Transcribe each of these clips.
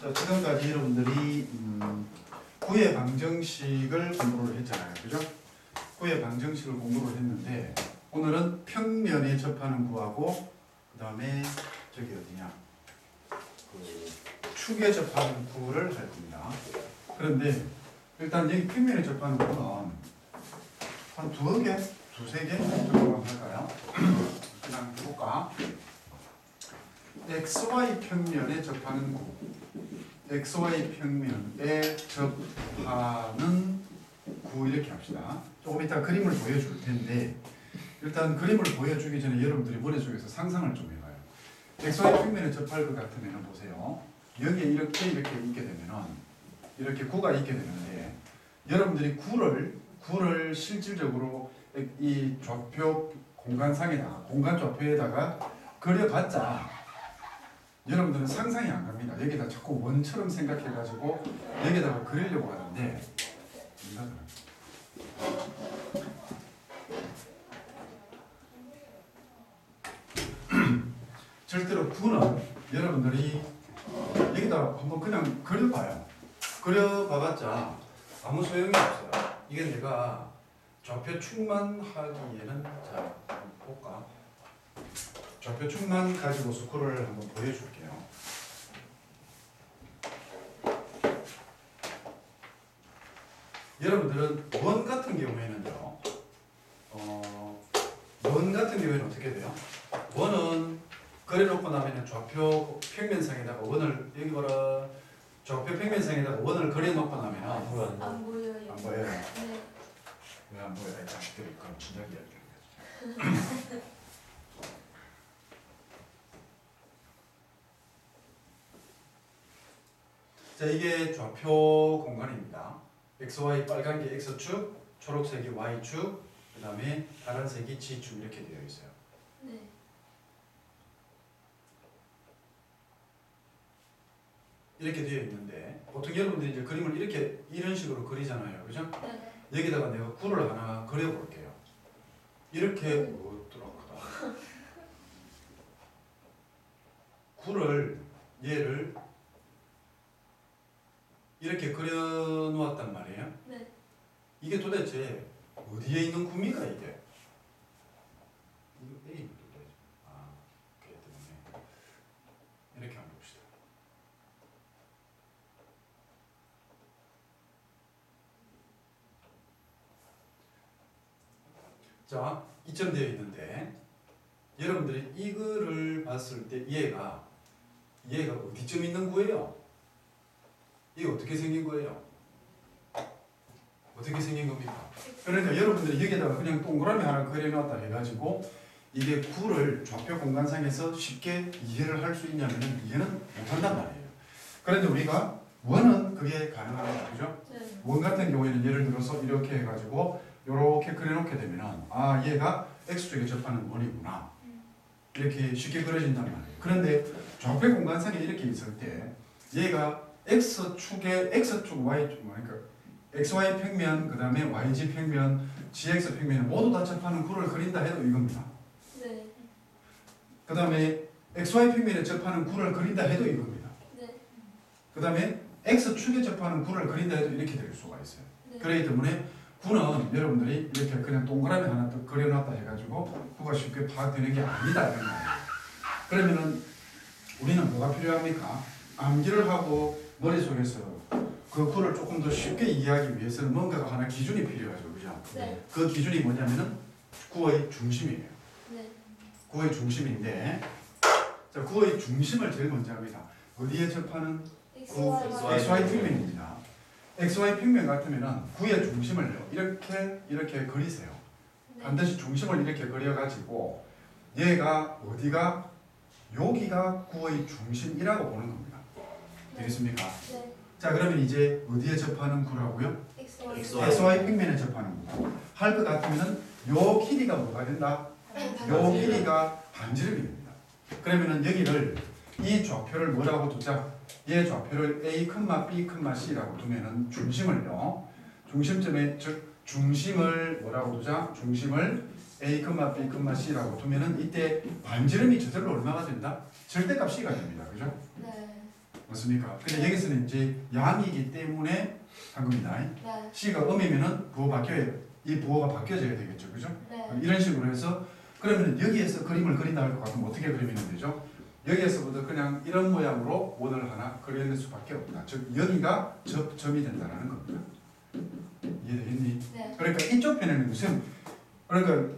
자, 지금까지 여러분들이 구의 방정식을 공부를 했잖아요. 그죠? 구의 방정식을 공부를 했는데 오늘은 평면에 접하는 구하고 그 다음에 저기 어디냐 그 축에 접하는 구를 할 겁니다. 그런데 일단 여기 평면에 접하는 구는 한 두세 개 정도 할까요? 그냥 해볼까? XY 평면에 접하는 구, XY 평면에 접하는 구 이렇게 합시다. 조금 이따 그림을 보여줄 텐데 일단 그림을 보여주기 전에 여러분들이 머릿속에서 상상을 좀 해봐요. XY 평면에 접할 것 같으면 보세요. 여기에 이렇게 있게 되면은 이렇게 구가 있게 되는데 여러분들이 구를 실질적으로 이 좌표 공간상에다가 공간 좌표에다가 그려봤자 여러분들은 상상이 안 갑니다. 여기다 자꾸 원처럼 생각해가지고 여기다가 그리려고 하는데 절대로 구는 여러분들이 여기다 한번 그냥 그려봐요. 그려봐봤자 아무 소용이 없어요. 이게 내가 좌표축만 하기에는 자 한번 볼까? 좌표축만 가지고서 구를 한번 보여줄게요. 여러분들은 원 같은 경우에는요. 원 같은 경우에는 어떻게 돼요? 원은 그려놓고 나면 좌표 평면상에다가 원을 여기 봐라. 좌표 평면상에다가 원을 그려놓고 나면 안 보여요. 안 보여요. 네. 왜 안 보여요? 자식들이 그럼 진작 이야기하는 자, 이게 좌표 공간입니다. XY 빨간 게 X축, 초록색이 Y축, 그 다음에 파란색이 G축 이렇게 되어 있어요. 네. 이렇게 되어 있는데 보통 여러분들이 이제 그림을 이런 식으로 그리잖아요. 그죠? 네. 여기다가 내가 구를 하나 그려볼게요. 이렇게 들어가다. 구를 얘를 이렇게 그려놓았단 말이에요. 네. 이게 도대체 어디에 있는 구미가 이게? 이거 A 그렇기 때문에 이렇게 한번 봅시다. 자, 이점 되어 있는데 여러분들이 이거를 봤을 때 얘가 어디쯤 있는 구예요? 이게 어떻게 생긴 거예요? 어떻게 생긴 겁니까? 그러니까 여러분들이 여기다가 그냥 동그라미 하나 그려놨다 해가지고 이게 구를 좌표 공간상에서 쉽게 이해를 할 수 있냐면 이해는 못한단 말이에요. 그런데 우리가 원은 그게 가능합니다. 그죠? 네. 원 같은 경우에는 예를 들어서 이렇게 해가지고 이렇게 그려놓게 되면은 아 얘가 X축에 접하는 원이구나 이렇게 쉽게 그려진단 말이에요. 그런데 좌표 공간상에 이렇게 있을 때 얘가 X축 Y축 그러니까 XY 평면 그 다음에 YG 평면 GX 평면 모두 다 접하는 구를 그린다 해도 이겁니다. 네. 그 다음에 XY 평면에 접하는 구를 그린다 해도 이겁니다. 네. 그 다음에 X축에 접하는 구를 그린다 해도 이렇게 될 수가 있어요. 네. 그렇기 때문에 구는 여러분들이 이렇게 그냥 동그라미 하나 더 그려놨다 해가지고 구가 쉽게 파악되는 게 아니다 이런 말이에요. 그러면은 우리는 뭐가 필요합니까? 암기를 하고 머릿속에서 그 구를 조금 더 쉽게 이해하기 위해서는 뭔가가 하나 기준이 필요하죠. 그죠? 네. 그 기준이 뭐냐면은 구의 중심이에요. 네. 구의 중심인데 자, 구의 중심을 제일 먼저 합니다. 어디에 접하는? XY 평면입니다. XY 평면 같으면은 구의 중심을요 이렇게 그리세요. 네. 반드시 중심을 이렇게 그려가지고 얘가 어디가 여기가 구의 중심이라고 보는 겁니다. 되겠습니까? 네. 자 그러면 이제 어디에 접하는 구라고요? XY. XY 평면에 접하는 구. 할 것 같으면은 요 길이가 뭐가 된다? 요 길이가 반지름이 됩니다. 그러면은 여기를 이 좌표를 뭐라고 두자? 얘 좌표를 A, B, C라고 두면은 중심을요. 중심점에 즉 중심을 뭐라고 두자? 중심을 A, B, C라고 두면은 이때 반지름이 저절로 얼마가 된다? 절대값 C가 됩니다. 그죠? 네. 맞습니까? 근데 여기서는 이제 양이기 때문에 한 겁니다. 네. C가 음이면은 부호 바뀌어야 이 부호가 바뀌어져야 되겠죠, 그죠? 네. 이런 식으로 해서 그러면 여기에서 그림을 그린다 할 것 같으면 어떻게 그리면 되죠? 여기에서부터 그냥 이런 모양으로 원을 하나 그려낼 수밖에 없다. 즉 여기가 접점이 된다라는 겁니다. 이해되겠니? 네. 그러니까 이쪽 편에는 무슨 그러니까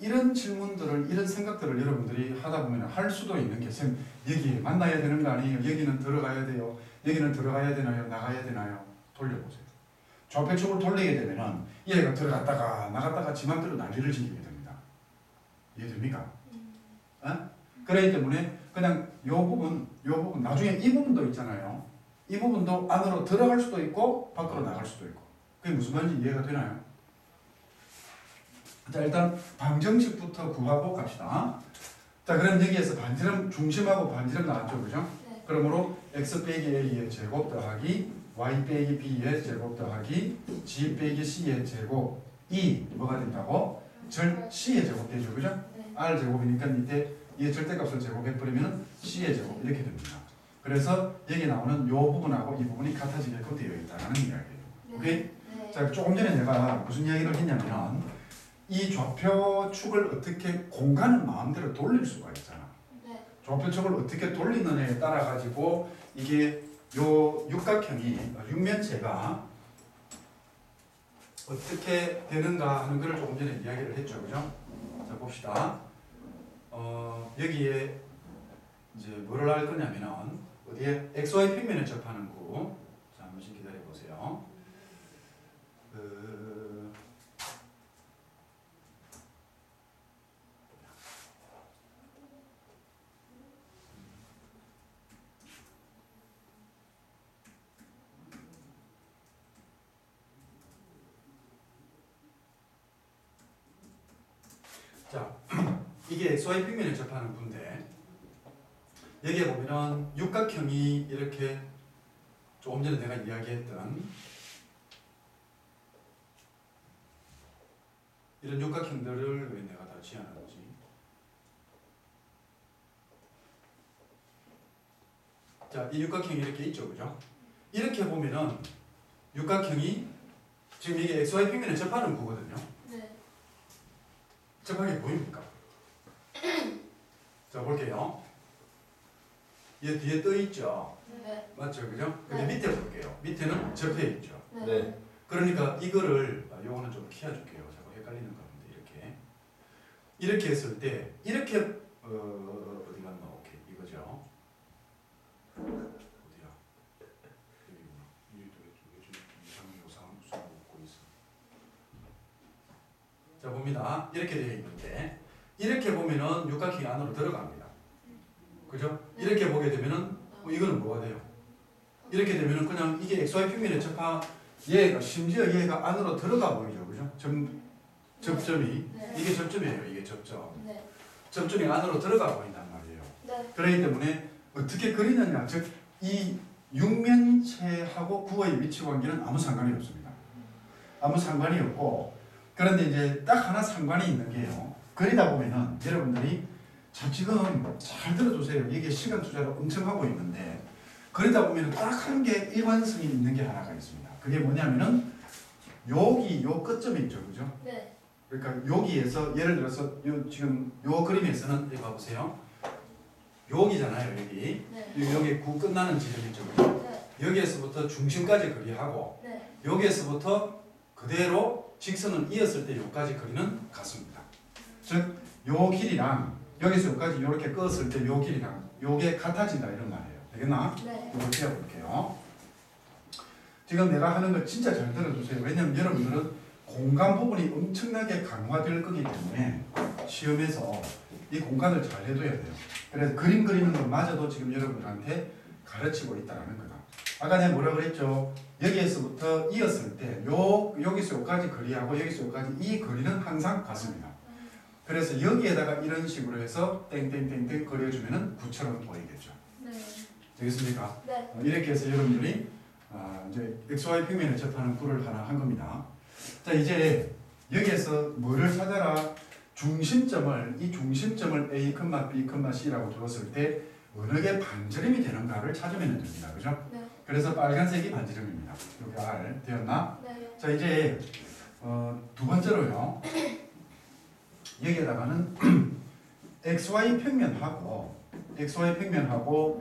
이런 질문들을 이런 생각들을 여러분들이 하다 보면 할 수도 있는 게 선 여기에 만나야 되는 거 아니에요? 여기는 들어가야 돼요. 여기는 들어가야 되나요? 나가야 되나요? 돌려보세요. 좌표축을 돌리게 되면은 얘가 들어갔다가 나갔다가 지 맘대로 난리를 지기게 됩니다. 이해됩니까? 그렇기 때문에 그냥 요 부분 나중에 이 부분도 있잖아요. 이 부분도 안으로 들어갈 수도 있고 밖으로 나갈 수도 있고. 그게 무슨 말인지 이해가 되나요? 자, 일단 방정식부터 구하고 갑시다. 자, 그럼 여기에서 반지름 중심하고 반지름 나왔죠, 그죠? 네. 그러므로 x 빼기 a의 제곱 더하기 y 빼기 b의 제곱 더하기 g 빼기 c의 제곱이 뭐가 된다고? 절 c의 제곱 되죠, 그죠? 네. r 제곱이니까 밑에 이 절대값을 제곱해버리면 c의 제곱 이렇게 됩니다. 그래서 여기 나오는 요 부분하고 이 부분이 같아지게끔 되어 있다는 이야기예요. 네. 오케이? 네. 자, 조금 전에 내가 무슨 이야기를 했냐면 이 좌표축을 어떻게 공간을 마음대로 돌릴 수가 있잖아. 네. 좌표축을 어떻게 돌리느냐에 따라 가지고 이게 요 육각형이 육면체가 어떻게 되는가 하는 것을 조금 전에 이야기를 했죠, 그죠? 자, 봅시다. 여기에 이제 뭐를 할 거냐면은 어디에 XY 평면에 접하는 구. 자, 한 번씩 기다려 보세요. 자, 이게 XY 평면에 접하는 구인데 여기에 보면은 육각형이 이렇게 조금 전에 내가 이야기했던 이런 육각형들을 왜 내가 다 지어놨지? 자, 이 육각형이 이렇게 있죠, 그죠? 이렇게 보면은 육각형이 지금 이게 XY 평면에 접하는 구거든요. 네. 접하게 보입니까? 자, 볼게요. 얘 뒤에 떠 있죠? 네. 맞죠, 그죠? 근데 네. 밑에 볼게요. 밑에는 접해 있죠. 네. 네. 그러니까 이거를 요거는 좀 키워줄게요. 자꾸 헷갈리는 거 같은데 이렇게 했을 때 이렇게 어디 갔나? 오케이 이거죠. 어디야? 여기구나. 요즘 이상한 무슨 먹고 있어. 자, 봅니다. 이렇게 되어 있는데 이렇게 보면은 육각형이 안으로 들어갑니다. 그죠? 이렇게 보게 되면은 이거는 뭐가 돼요? 이렇게 되면은 그냥 이게 XY 평면에 접하 얘가 심지어 얘가 안으로 들어가 보이죠, 그죠? 접점이 네. 이게 접점이에요, 이게 접점. 네. 접점이 안으로 들어가 보인단 말이에요. 네. 그렇기 때문에 어떻게 그리느냐, 즉 이 육면체하고 구의 위치 관계는 아무 상관이 없습니다. 아무 상관이 없고 그런데 이제 딱 하나 상관이 있는 게요. 그리다 보면은 여러분들이 자 지금 잘 들어주세요. 이게 시간 투자를 엄청 하고 있는데 그러다 보면 딱 한 개 일관성이 있는 게 하나가 있습니다. 그게 뭐냐면은 여기 요 끝점이 있죠, 그죠? 네. 그러니까 여기에서 예를 들어서 요 지금 요 그림에서는 여기 봐보세요. 여기잖아요, 여기. 네. 여기 구 끝나는 지점 있죠, 그죠? 네. 여기에서부터 중심까지 거리하고 네. 여기에서부터 그대로 직선을 이었을 때 여기까지 거리는 같습니다. 즉, 요 길이랑 여기서 여기까지 이렇게 끄었을 때 요 길이랑 요게 같아진다 이런 말이에요. 되겠나? 네. 이걸 세워볼게요. 지금 내가 하는 거 진짜 잘 들어주세요. 왜냐면 여러분들은 공간 부분이 엄청나게 강화될 거기 때문에 시험에서 이 공간을 잘 해둬야 돼요. 그래서 그림 그리는 것마저도 지금 여러분들한테 가르치고 있다는 거다. 아까 내가 뭐라 그랬죠? 여기에서부터 이었을 때 여기서 여기까지 거리하고 여기서 여기까지 이 거리는 항상 같습니다. 그래서 여기에다가 이런 식으로 해서 땡땡땡땡 그려주면은 구처럼 보이겠죠. 네. 되겠습니까? 네. 이렇게 해서 여러분들이 이제 XY 평면에 접하는 구를 하나 한 겁니다. 자, 이제 여기에서 뭐를 찾아라? 이 중심점을 A, B, C라고 두었을 때 어느 게 반지름이 되는가를 찾으면 됩니다. 그죠? 네. 그래서 빨간색이 반지름입니다. 여기 R 되었나? 네. 자 이제 두 번째로요. 여기에다가는 XY 평면하고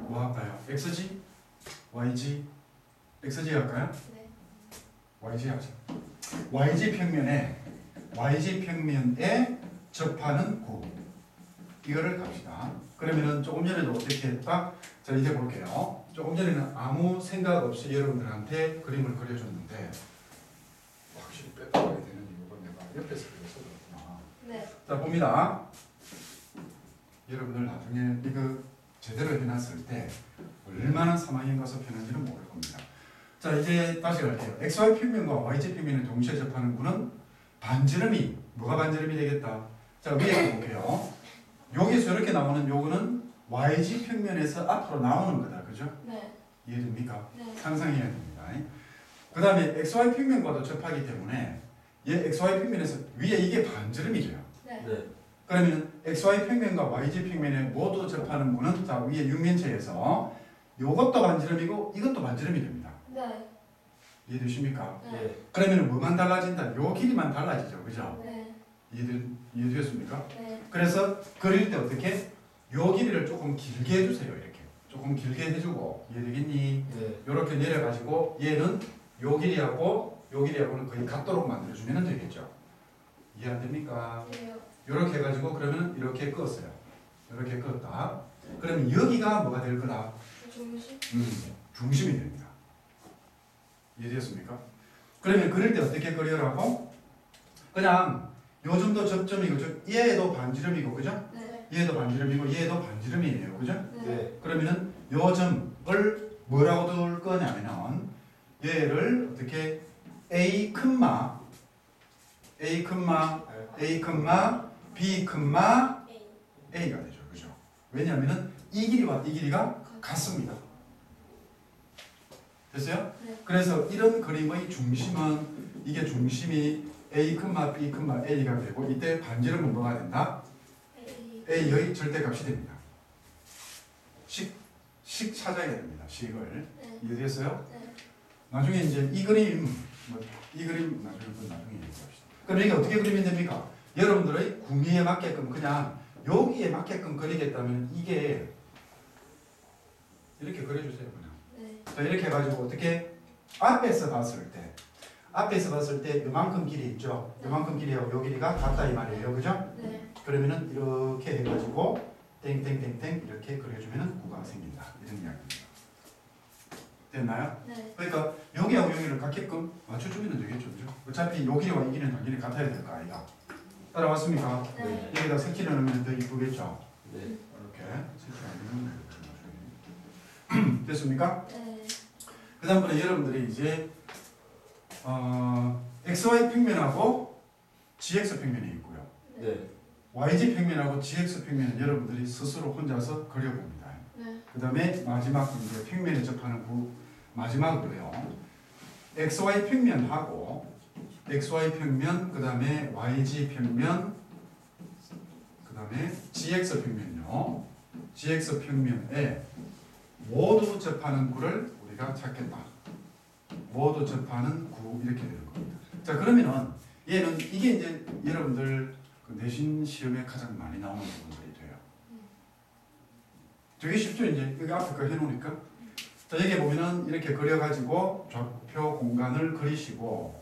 뭐 할까요? XG? YG? XG 할까요? 네. YG 하죠. YG 평면에 접하는 구 이거를 갑시다. 그러면은 조금 전에도 어떻게 했다? 자 이제 볼게요. 조금 전에는 아무 생각 없이 여러분들한테 그림을 그려줬는데 확실히 뺏어가게 되는 이유가 내가 옆에서 그려서 그렇구나. 네. 자 봅니다. 여러분들 나중에 이거 제대로 해놨을 때 얼마나 사망인 것을 표현한지는 모를 겁니다. 자 이제 다시 갈게요. XY 평면과 YZ 평면을 동시에 접하는 구는 반지름이 뭐가 반지름이 되겠다. 자 위에 볼게요. 여기서 이렇게 나오는 요거는 YG 평면에서 앞으로 나오는 거다. 그죠? 네. 이해됩니까? 네. 상상해야 됩니다. 그 다음에 XY 평면과도 접하기 때문에 얘 XY 평면에서 위에 이게 반지름이죠. 네. 네. 그러면 XY 평면과 YG 평면에 모두 접하는 구는 자 위에 육면체에서 요것도 반지름이고 이것도 반지름이 됩니다. 네. 이해되십니까? 네. 그러면 뭐만 달라진다? 요 길이만 달라지죠. 그죠? 네. 이해되셨습니까? 네. 그래서 그릴 때 어떻게? 요 길이를 조금 길게 해주세요. 이렇게. 조금 길게 해주고 이해되겠니? 네. 이렇게 내려가지고 얘는 요 길이하고는 거의 같도록 만들어주면 되겠죠. 이해 안 됩니까? 네. 이렇게 해가지고 그러면 이렇게 끄었어요. 이렇게 끄었다. 그러면 여기가 뭐가 될 거다? 중심. 중심이 됩니다. 이해되셨습니까? 그러면 그릴 때 어떻게 그리라고? 그냥 요 정도 접점이고 얘도 반지름이고 그죠? 네. 얘도 반지름이고 얘도 반지름이에요. 그죠? 네. 네. 그러면은 요 점을 뭐라고 둘 거냐면은 얘를 어떻게 A 컴마 B 컴마 A가 되죠. 그죠? 왜냐하면은 이 길이와 이 길이가 같습니다. 됐어요? 네. 그래서 이런 그림의 중심은 이게 중심이 A, B, A가 되고 이때 반지름은 뭐가 된다? A의 절대값이 됩니다. 식 찾아야 됩니다. 식을. 네. 이해됐어요? 네. 나중에 이제 이 그림 나중에 얘기합시다. 그럼 이게 어떻게 그리면 됩니까? 여러분들의 구미에 맞게끔 그냥 여기에 맞게끔 그리겠다면 이게 이렇게 그려주세요. 그냥. 네. 자, 이렇게 해가지고 어떻게 앞에서 봤을 때 요만큼 길이 있죠. 요만큼 길이하고 요 길이가 같다 이 말이에요. 그죠? 네. 그러면은 이렇게 해가지고 땡땡땡땡 이렇게 그려주면은 구가 생긴다. 이런 이야기입니다. 됐나요? 네. 그러니까 여기하고 여기를 같게끔 맞춰주면 되겠죠. 그죠? 어차피 여기와 여기는 당연히 같아야 될 거 아이가. 따라왔습니까? 네. 여기다 색칠을 넣으면 더 이쁘겠죠. 네. 이렇게 색칠 안 되면 됐습니까? 네. 그 다음번에 여러분들이 이제 XY 평면하고 GX 평면이 있고요. 네. YG 평면하고 GX 평면은 여러분들이 스스로 혼자서 그려봅니다. 네. 그 다음에 마지막 이제 평면에 접하는 마지막으로요. XY 평면하고 XY 평면, 그 다음에 YG 평면, 그 다음에 GX 평면요. GX 평면에 모두 접하는 구를 우리가 찾겠다. 모두 접하는 구 이렇게 되는 겁니다. 자 그러면은 얘는 이게 이제 여러분들 그 내신 시험에 가장 많이 나오는 부분들이 돼요. 되게 쉽죠 이제 여기 앞에 거 해놓으니까. 자 여기 보면은 이렇게 그려가지고 좌표 공간을 그리시고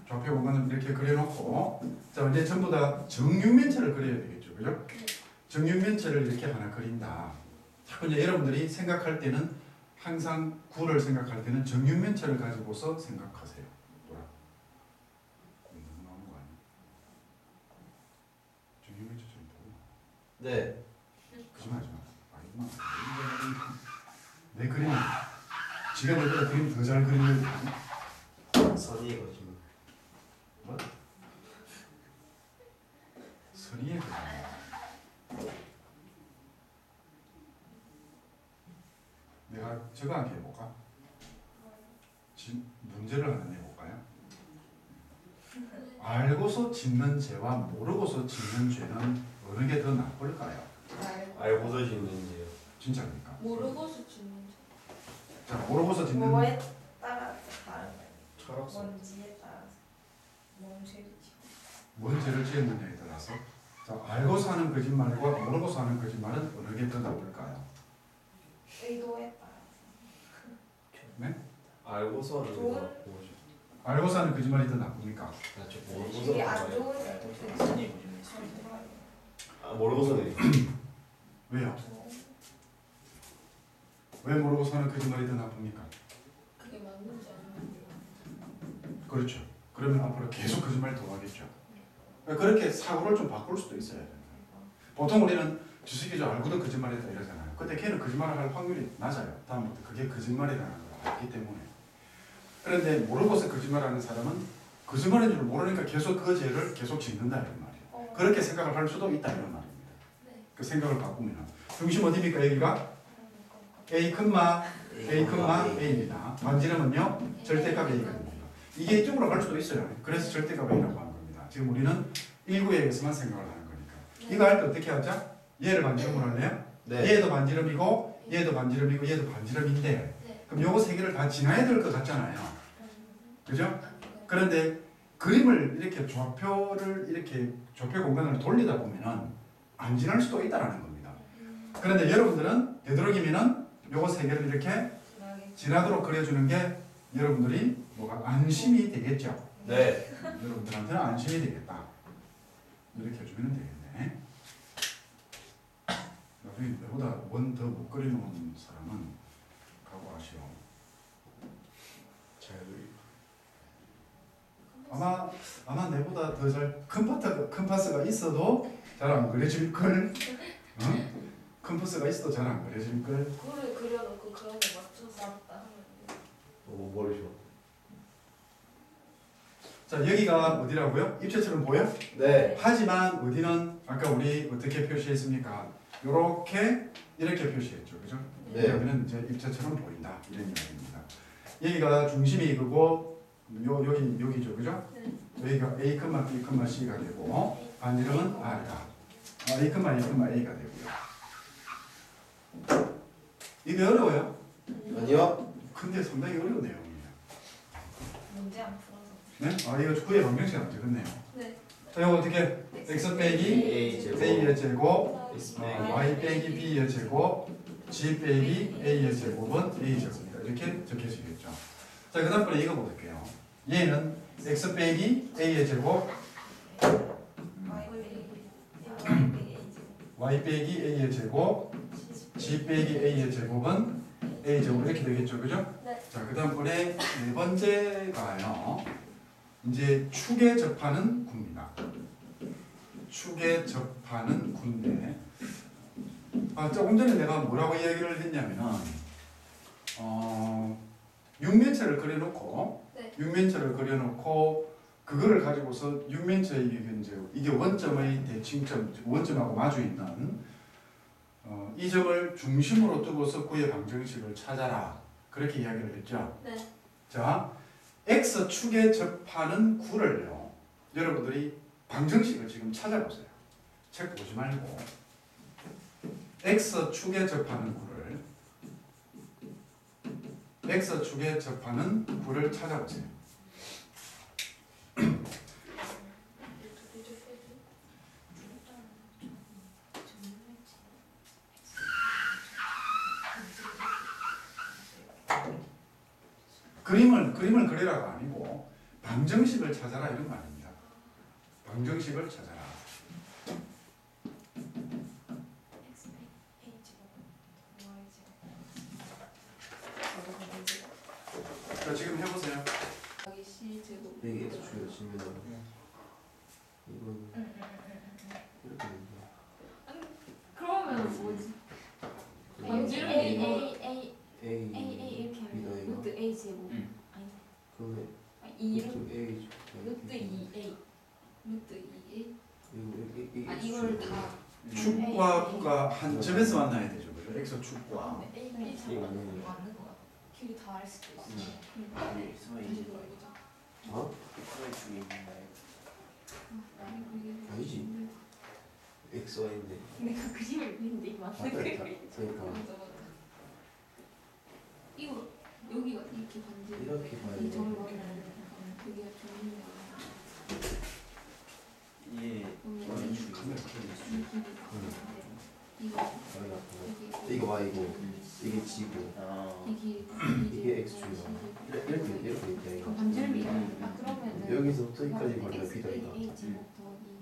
좌표 공간을 이렇게 그려놓고 자 이제 전부 다 정육면체를 그려야 되겠죠, 그죠? 정육면체를 이렇게 하나 그린다. 자꾸 이제 여러분들이 생각할 때는 항상 구를 생각할 때는 정육면체를 가지고서 생각하세요. 뭐라? 너무 나오는 거 아니야? 정육면체 좀 보고. 네. 거짓말하지 마. 아니구나. 내 그림은 지가 내보다 그림 더 잘 그리는 거 아니야? 선의의 거짓말. 뭐? 선의의 그림. 내가 저거 함께 해볼까? 문제를 하나 내볼까요? 알고서 짓는 죄와 모르고서 짓는 죄는 어느 게 더 나쁠까요? 알고서 짓는지요. 진짜입니까? 모르고서 짓는 자, 모르고서 짓는 뭐에 따라서 다른 거예요. 철학서. 뭔지에 따라서 뭔지 뭔 죄를 지었느냐에 따라서 자, 알고서 하는 거짓말과 모르고서 하는 거짓말은 어느 게 더 나쁠까요? 의도에 따라서 네? 알고서 하는 게 좋은- 낫고. 알고서 하는 거짓말이 더 나쁩니까? 나저 이게 안 모르고서. 좋은 모르고서는 왜요? 왜 모르고서 하는 거짓말이 더 나쁩니까? 그게 맞는지 아닌지. 그렇죠. 그러면 앞으로 계속 거짓말 더 하겠죠. 그렇게 사고를 좀 바꿀 수도 있어야 돼요. 보통 우리는 주식이 저 알고도 거짓말이다 이러잖아요. 근데 걔는 거짓말을 할 확률이 낮아요. 다음부터 그게 거짓말이라는 걸 알기 때문에. 그런데 모르고서 거짓말하는 사람은 거짓말인 줄 모르니까 계속 그 죄를 계속 짓는다 이런 말이에요. 그렇게 생각을 할 수도 있다 이런 말입니다. 네. 그 생각을 바꾸면 중심 어디입니까 여기가? A, A입니다. 반지름은요? 절대값 A거든요. 이게 이쪽으로 갈 수도 있어요. 그래서 절대값 A라고 하는 겁니다. 지금 우리는 1구에서만 생각을 하는 거니까. 이거 할 때 어떻게 하죠? 얘를 반지름으로 할래요? 네. 얘도 반지름이고 얘도 반지름이고 얘도 반지름인데 네. 그럼 요거 세 개를 다 지나야 될 것 같잖아요. 그죠? 그런데 그림을 이렇게 좌표를 이렇게 좌표 공간을 돌리다 보면은 안 지날 수도 있다라는 겁니다. 그런데 여러분들은 되도록이면은 요거 세 개를 이렇게 지나도록 그려주는 게 여러분들이 뭐가 안심이 되겠죠. 네. 여러분들한테는 안심이 되겠다. 이렇게 해주면 되겠네. 나중에 내보다 원 더 못 그려놓은 사람은 각오하시오. 잘 그리. 아마 내보다 더 잘 큰 파스가 있어도 잘 안 그려질 걸. 큰 파스가 있어도 잘 안 그려질 걸. 그거를 그려놓고 그런 거 맞춰서 왔다 하면 너무 모르죠. 자 여기가 어디라고요? 입체처럼 보여? 네. 하지만 어디는 아까 우리 어떻게 표시했습니까? 요렇게 이렇게 표시했죠, 그죠? 네. 여기는 이제 입체처럼 보인다 이런 이야기입니다. 여기가 중심이 이거고 여기죠, 그죠? 네. 여기가 A, B, C가 되고 반지름은 R이다. A, A가 되고요. 이게 어려워요? 아니요. 근데 상당히 어려운 내용이에요. 문제 안 풀어서 네? 이거 구의 방정식 안 적었네요. 네. 자, 이거 어떻게? X 빼기 A 제곱. A의 제곱 X y 빼기 b의 제곱, g 빼기 a의 제곱은 a 제곱이다. 이렇게 적혀지겠죠. 자, 그 다음번에 이거 볼게요. 얘는 x 빼기 a의 제곱, y 빼기 a의 제곱, g 빼기 a의 제곱은 a 제곱 이렇게 되겠죠, 그죠? 네. 자, 그 다음번에 네 번째가요. 이제 축에 접하는 구입니다. 축에 접하는 구인데. 조금 전에 내가 뭐라고 이야기를 했냐면은 육면체를 그려놓고 네. 육면체를 그려놓고 그거를 가지고서 육면체의 이게 원점의 대칭점 원점하고 마주 있는 이 점을 중심으로 두고서 구의 방정식을 찾아라 그렇게 이야기를 했죠. 네. 자, x축에 접하는 구를요 여러분들이 방정식을 지금 찾아보세요. 책 보지 말고 x축에 접하는 구를 x축에 접하는 구를 찾아보세요. 그림을 그리라가 아니고 방정식을 찾아라 이런 거 아닙니다. 방정식을 찾아라. 자, 지금 해보세요. 여기 C 제곱. 이게 X 주요 치면 이건 이렇게 됩니다. 그러면 뭐지? 그러면 A A 이렇게 B다 하면 이거. 루트 A 제곱. 아니. 그러면 2 루트 A 루트 2A. 루트 2A. 이거 아 이걸 다. 축과 구가 한 점에서 만나야 되죠. 그죠? x축과 근데 A, B 이거 제곱 맞는 거. 맞는 거 같아. 길이 다 할 수도 있어. 그러니까 서의 다시 돌아보자. 어? 서의 중에 있나요? 아니지. X, Y인데. 내가 그림을 그리는데 이거 맞는 맞다, 그림. 그러니까 맞아. 이거 여기가 이렇게 반지. 이렇게 봐야 이 돼. 점을 맞는 그게 좋은데. 이게 카메라 이거 Y가 이거 Y고 이게 G고 이게 X축이야. 이렇게 있다 이거. 반지름이 그러면은 여기서부터 여기까지 거리가 B다 이거.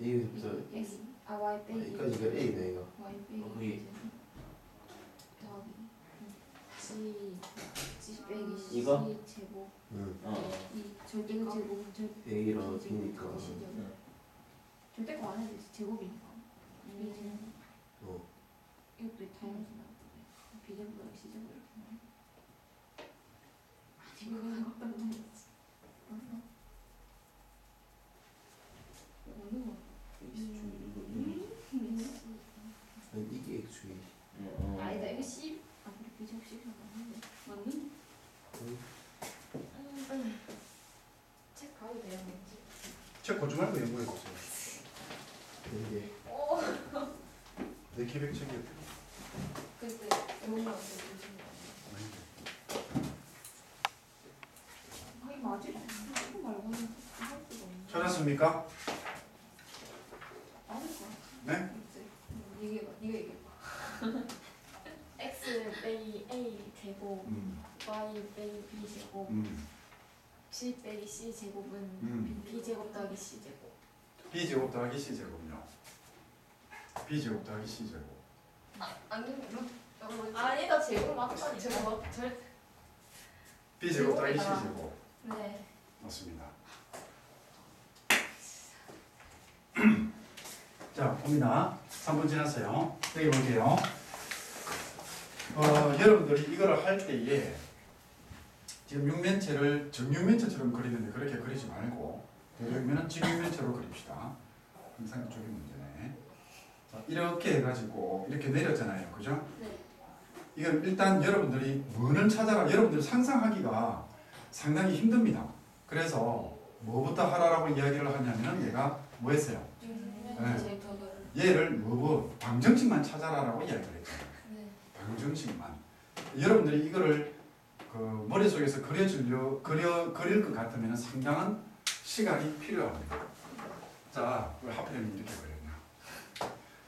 여기서부터 Y 빼기 여기까지가 A다 이거. Y 빼기 거기. 더하기 G 빼기 C 이거? 제곱 응. 이 절대값 제곱 A로 B니까. 절대값 안 해도 제곱이니까 B 제곱 어. 이것도 다양하지 않거든. B 제곱 더하기 C 제곱 이렇게 나와. 아니 이거 갖다 놓는 거지. 어느 거? 아니 이게 X축이. 아니다 이거 C 아 그래 B 제곱 C가 맞는데 맞는? 책 가도 돼요 뭔지. 책 보지 말고 연구해 보세요. 이게 내 기획책이 그때 뭔가 아니 맞지? 이거 말고는 할 수가 없네. 찾았습니까? 맞을 것 같아. 네? 네가 얘기해봐. x 빼기 a 제곱 y 빼기 b 제곱 c 빼기 c 제곱은 b 제곱 더하기 c 제곱. B 제곱 더하기 C 제곱요. B 제곱 더하기 C 제곱. 아니다 제곱 맞다니. 제곱 절. B 제곱 더하기 C 제곱이다. 제곱. 네. 맞습니다. 자, 봅니다. 3분 지났어요. 여기 볼게요. 여러분들이 이거를 할 때에 지금 육면체를 정육면체처럼 그리는데 그렇게 그리지 말고 그러면은 직육면체로 그립시다. 항상 이쪽이 문제네. 자, 이렇게 해가지고 이렇게 내렸잖아요. 그죠? 네. 이건 일단 여러분들이 원을 찾아가 여러분들 상상하기가 상당히 힘듭니다. 그래서 뭐부터 하라라고 이야기를 하냐면은 얘가 뭐 했어요? 네. 얘를 뭐 방정식만 찾아라라고 이야기를 했잖아요. 네. 방정식만. 여러분들이 이거를 그 머릿속에서 그릴 것 같으면 상당한 시간이 필요합니다. 자, 왜 하필이면 이렇게 그렸냐?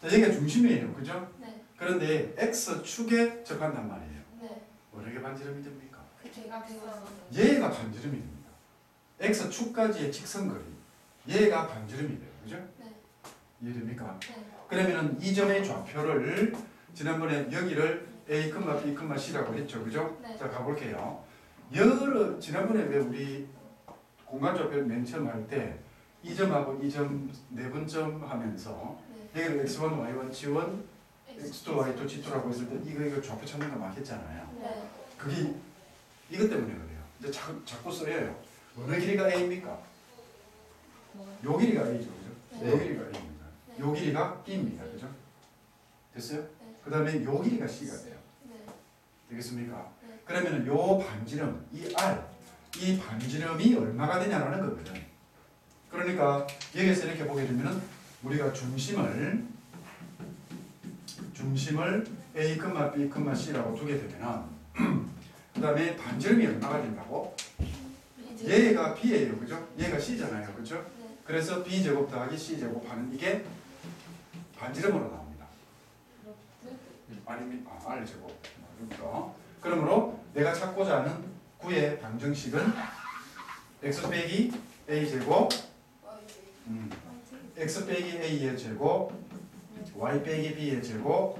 자, 여기가 중심이에요. 그죠? 네. 그런데 X축에 적한단 말이에요. 네. 어느 게 반지름이 됩니까? 그 제가 그거 얘가 반지름이 됩니다. X축까지의 직선거리. 얘가 반지름이 돼요. 그죠? 네. 이해됩니까? 네. 그러면은 이 점의 좌표를 지난번에 여기를 A, B, C라고 했죠. 그죠? 네. 자, 가볼게요. 지난번에 왜 우리 공간 좌표 맨 처음 할 때 이 점하고 이 점 네 분점 하면서 네. 여기를 X1, Y1, G1, X2, Y2, G2라고 했을 때 이거 좌표 찾는 거 막 했잖아요. 네. 그게 이것 때문에 그래요. 이제 자꾸 써요. 어느 길이가 A입니까? 요 길이가 A죠. 그죠? 네. 요 길이가 A입니다. 네. 요 길이가 B입니다. 그죠? 됐어요? 네. 그 다음에 요 길이가 C가 돼요. 네. 되겠습니까? 네. 그러면은 요 반지름, 이 R, 이 반지름이 얼마가 되냐라는 거거든. 그러니까 여기서 이렇게 보게 되면은 우리가 중심을 A, B, C라고 두게 되면은 그 다음에 반지름이 얼마가 된다고? 얘가 B예요. 그죠? 얘가 C잖아요. 그죠? 네. 그래서 B제곱 더하기 C제곱 하는 이게 반지름으로 나옵니다. 아니면 R제곱. 그러니까 그러므로 내가 찾고자 하는 구의 방정식은 X 빼기 A제곱 X 빼기 A의 제곱 Y 빼기 B의 제곱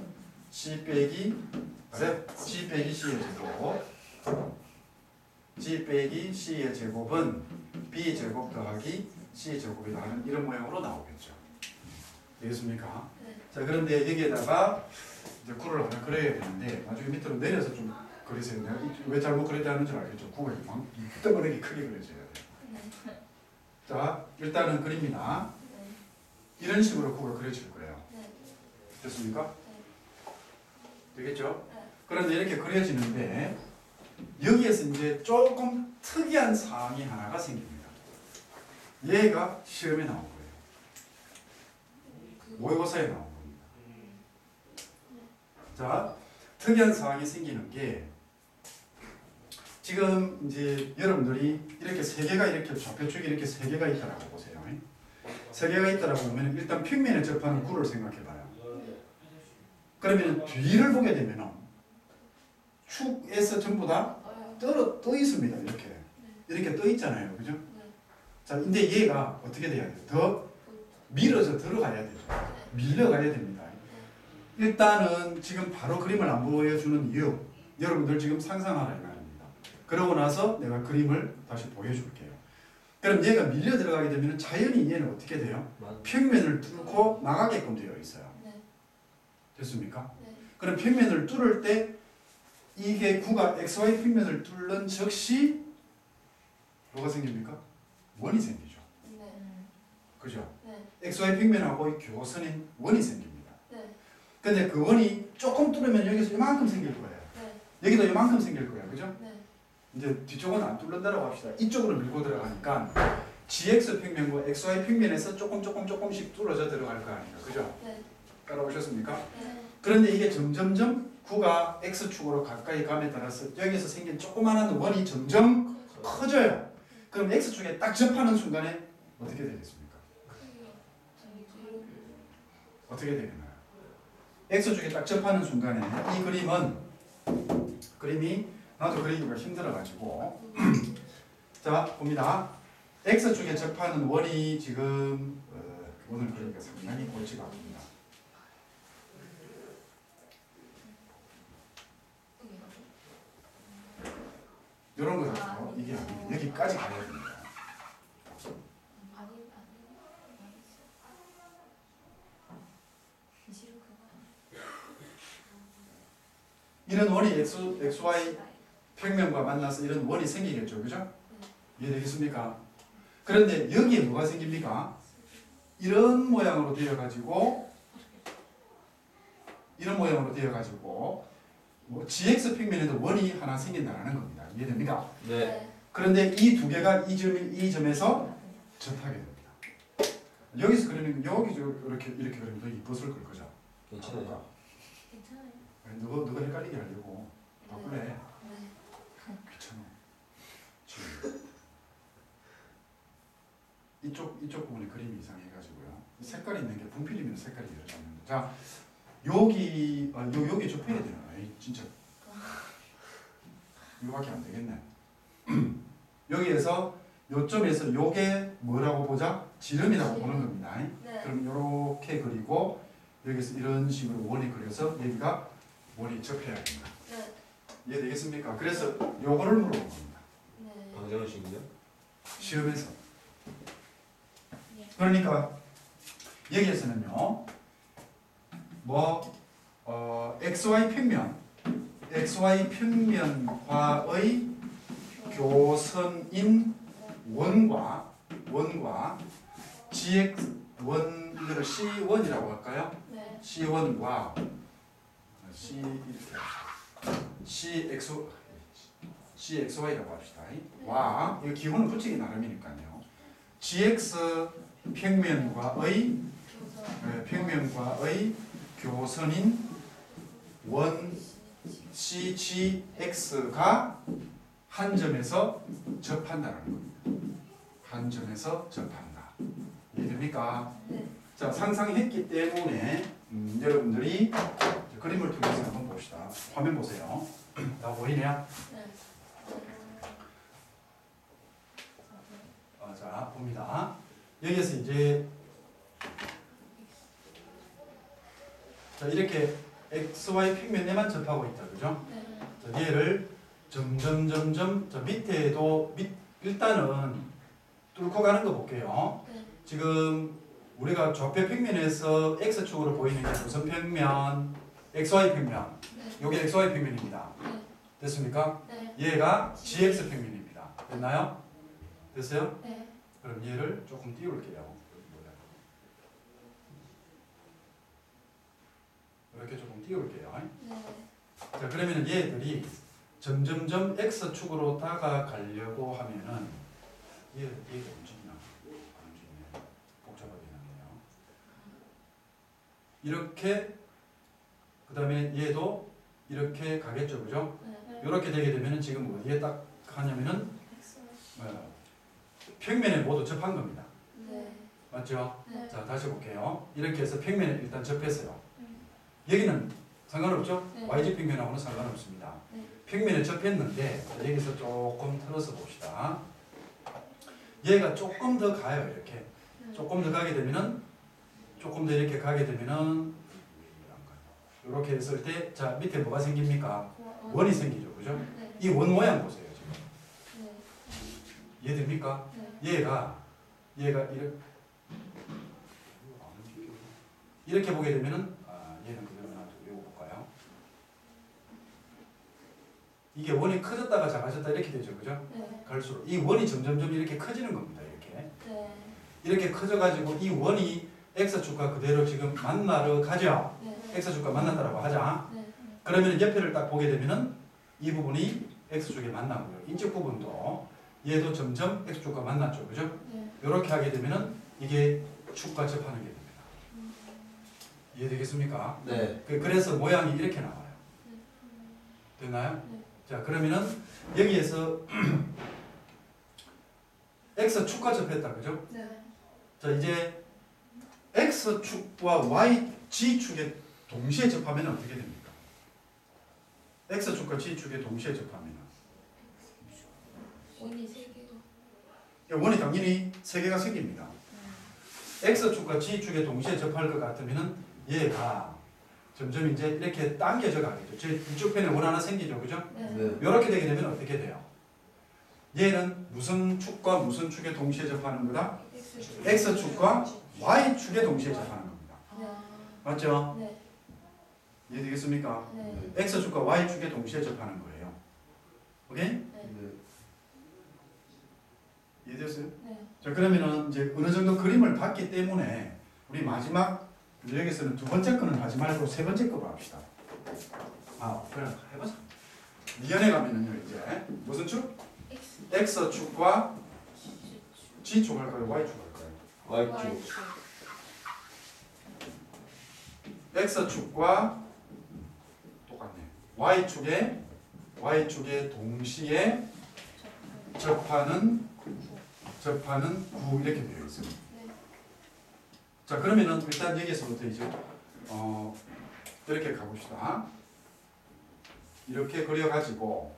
C 빼기 G 빼기 C의 제곱 G 빼기 C의 제곱은 B 제곱 더하기 C 제곱이다 하는 이런 모양으로 나오겠죠. 되겠습니까? 네. 자, 그런데 여기에다가 이제 구를 하나 그려야 되는데 나중에 밑으로 내려서 좀 그리세요. 내가 왜 잘못 그렸다는 줄 알겠죠? 구가 이따만하게 크게 그려져야 돼요. 네. 자, 일단은 그립니다. 네. 이런 식으로 구가 그려질 거예요. 네. 됐습니까? 되겠죠? 네. 그런데 이렇게 그려지는데 여기에서 이제 조금 특이한 사항이 하나가 생깁니다. 얘가 시험에 나온 거예요. 모의고사에 나온 겁니다. 자, 특이한 상황이 생기는 게 지금 이제 여러분들이 이렇게 세 개가 이렇게 좌표축이 이렇게 세 개가 있다라고 보세요. 세 개가 있다라고 보면 일단 평면에 접하는 구를 생각해봐요. 그러면 뒤를 보게 되면 축에서 전부 다 떠 있습니다. 이렇게 떠 있잖아요, 그죠? 자, 근데 얘가 어떻게 돼야 돼요? 더 밀어서 들어가야 되죠. 밀려가야 됩니다. 일단은 지금 바로 그림을 안 보여주는 이유, 여러분들 지금 상상하라 이 말입니다. 그러고 나서 내가 그림을 다시 보여줄게요. 그럼 얘가 밀려 들어가게 되면 자연히 얘는 어떻게 돼요? 평면을 뚫고 나가게끔 되어 있어요. 됐습니까? 그럼 평면을 뚫을 때 이게 구가 XY 평면을 뚫는 즉시 뭐가 생깁니까? 원이 생기죠. 그죠? XY 평면하고 교선인 원이 생깁니다. 근데 그 원이 조금 뚫으면 여기서 이만큼 생길 거예요. 여기도 이만큼 생길 거예요. 그죠? 이제 뒤쪽은 안 뚫는다라고 합시다. 이쪽으로 밀고 들어가니까 GX 평면과 XY 평면에서 조금씩 뚫어져 들어갈 거 아니에요. 그죠? 따라오셨습니까? 그런데 이게 점점점 구가 X축으로 가까이 감에 따라서 여기서 생긴 조그마한 원이 점점 커져요. 그럼 X축에 딱 접하는 순간에 어떻게 되겠습니까? 어떻게 되겠나요? X축에 딱 접하는 순간에 이 그림이 나도 그리기가 힘들어가지고 자 봅니다. X축에 접하는 원이 지금 오늘 그리기가 상당히 골치가 아픕니다. 이런 거 같아요. 이게 아니에요. 여기까지 가야 됩니다. 이런 원이 XY 평면과 만나서 이런 원이 생기겠죠. 그죠? 이해되겠습니까? 그런데 여기에 뭐가 생깁니까? 이런 모양으로 되어가지고 뭐 GX 평면에도 원이 하나 생긴다는 겁니다. 이해됩니까? 네. 그런데 이 두 개가 이 점에서 접하게 됩니다. 여기서 그리면 여기 이렇게 그리면 더 이뻤을 걸 거죠. 괜찮아요. 누가 헷갈리게 하려고 바꿀래? 귀찮아. 이쪽 부분에 그림이 이상해가지고요. 색깔이 있는 게 분필이면 색깔이 여러 졌는데. 자 여기 여기 좁혀야 되나? 진짜 이거밖에 안 되겠네. 여기에서 요점에서 요게 뭐라고 보자? 지름이라고 보는 겁니다. 그럼 요렇게 그리고 여기서 이런 식으로 원이 그려서 여기가 원이 접해야 됩니다. 이해되겠습니까? 그래서 요거를 물어본 겁니다. 방정식이요? 시험에서. 그러니까 여기에서는요. XY 평면과의 교선인 원과 GX 이거를 C1이라고 할까요? C1과 CXY라고 합시다. 와, 이 기호는 붙이기 나름이니까요. GX 평면과의 교선인 원 CGX가 한 점에서 접한다는 겁니다. 한 점에서 접한다. 이해됩니까? 자, 상상했기 때문에 여러분들이 그림을 통해서 한번 봅시다. 화면 보세요. 다 보이냐? 자, 봅니다. 여기에서 이제 자, 이렇게 XY 평면에만 접하고 있다. 그죠? 자, 얘를 점점 저 밑에도 일단은 뚫고 가는 거 볼게요. 지금 우리가 좌표 평면에서 X축으로 보이는 게 무슨 평면? XY 평면. 요게 XY 평면입니다. 됐습니까? 얘가 GX 평면입니다. 됐나요? 됐어요? 그럼 얘를 조금 띄울게요. 이렇게 조금 띄울게요. 자, 그러면 얘들이 점점점 X축으로 다가가려고 하면은 얘가 움직이나? 안 움직이네. 복잡하게 났네요. 이렇게 그 다음에 얘도 이렇게 가겠죠, 그죠? 네. 이렇게 되게 되면은 지금 어디에 딱 하냐면은 X. 평면에 모두 접한 겁니다. 네. 맞죠? 네. 자, 다시 볼게요. 이렇게 해서 평면에 일단 접했어요. 음. 여기는 상관없죠? 네. YZ 평면하고는 상관없습니다. 네. 평면에 접했는데 자, 여기서 조금 틀어서 봅시다. 얘가 조금 더 가요, 이렇게. 네. 조금 더 가게 되면은 조금 더 이렇게 가게 되면은 이렇게 했을 때 자, 밑에 뭐가 생깁니까? 원이 생기죠, 그죠? 네. 이 원 모양 보세요, 지금. 네. 이해됩니까? 네. 얘가 이렇게 보게 되면은 얘는 그대로 놔두고 이거 볼까요? 이게 원이 커졌다가 작아졌다 이렇게 되죠, 그죠? 네. 갈수록 이 원이 점점점 이렇게 커지는 겁니다, 이렇게. 네. 이렇게 커져가지고 이 원이 x축과 그대로 지금 만나러 가죠. 네. x축과 만난다라고 하자. 네. 그러면 옆에를 딱 보게 되면은 이 부분이 x축에 만나고요. 이쪽 부분도 얘도 점점 x축과 만났죠, 그죠? 네. 이렇게 하게 되면은 이게 축과 접하는 게 됩니다. 이해되겠습니까? 네. 그래서 모양이 이렇게 나와요. 됐나요? 네. 자, 그러면은 여기에서 x축과 접했다, 그죠? 네. 자, 이제 x축과 g축에 동시에 접하면 어떻게 됩니까? x축과 g축에 동시에 접하면 원이 세 개가. 원이 당연히 세 개가 생깁니다. x축과 g축에 동시에 접할 것 같으면은 얘가 점점 이제 이렇게 당겨져 가겠죠. 제 이쪽 편에 원 하나 생기죠, 그죠? 네. 네. 이렇게 되게 되면 어떻게 돼요? 얘는 무슨 축과 무슨 축에 동시에 접하는 거다? x축과 y축에 동시에 접하는 겁니다. 네. 맞죠? 네. 이해되겠습니까? 네. x축과 y축에 동시에 접하는 거예요. 오케이? 네. 이해됐어요? 네. 자, 그러면은 이제 어느 정도 그림을 봤기 때문에 우리 마지막 여기서는 두 번째 거는 하지 말고 세 번째 거로 합시다. 그래 해보자. 미연에 가면은요 이제 무슨 축? x축과 g축 할까요? y축 할까요? Y축. x축과 똑같네. y축에 동시에 접하는 구 이렇게 되어 있습니다. 네. 자, 그러면은 일단 여기서부터 이제 이렇게 가봅시다. 이렇게 그려가지고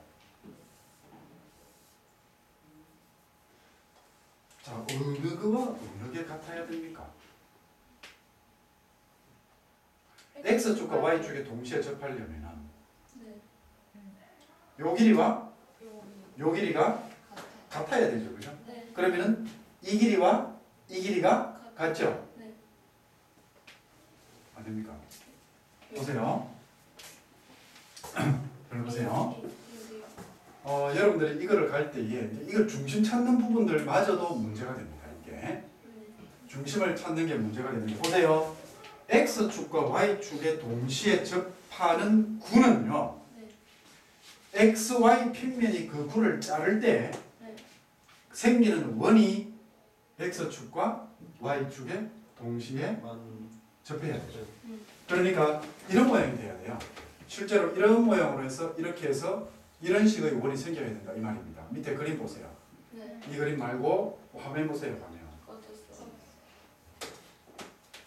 자, 어느 거와 어느 게 같아야 됩니까? x축과 y축에 동시에 접하려면은 네. 요 길이와 요 길이가 같아야 되죠, 그죠? 네. 그러면은 이 길이와 이 길이가 같죠? 네. 안 됩니까? 보세요. 잘 보세요. 여러분들이 이거를 갈 때에 이제 이걸 중심 찾는 부분들마저도 문제가 됩니다. 이게 중심을 찾는 게 문제가 됩니다. 보세요. x축과 y축에 동시에 접하는 구는요. 네. xy 평면이 그 구를 자를 때 네. 생기는 원이 x축과 y축에 동시에 접해야 되죠. 그러니까 이런 모양이 돼야 돼요. 실제로 이런 모양으로 해서 이렇게 해서 이런 식의 원이 생겨야 된다 이 말입니다. 밑에 그림 보세요. 네. 이 그림 말고 화면 보세요. 화면. 어땠어?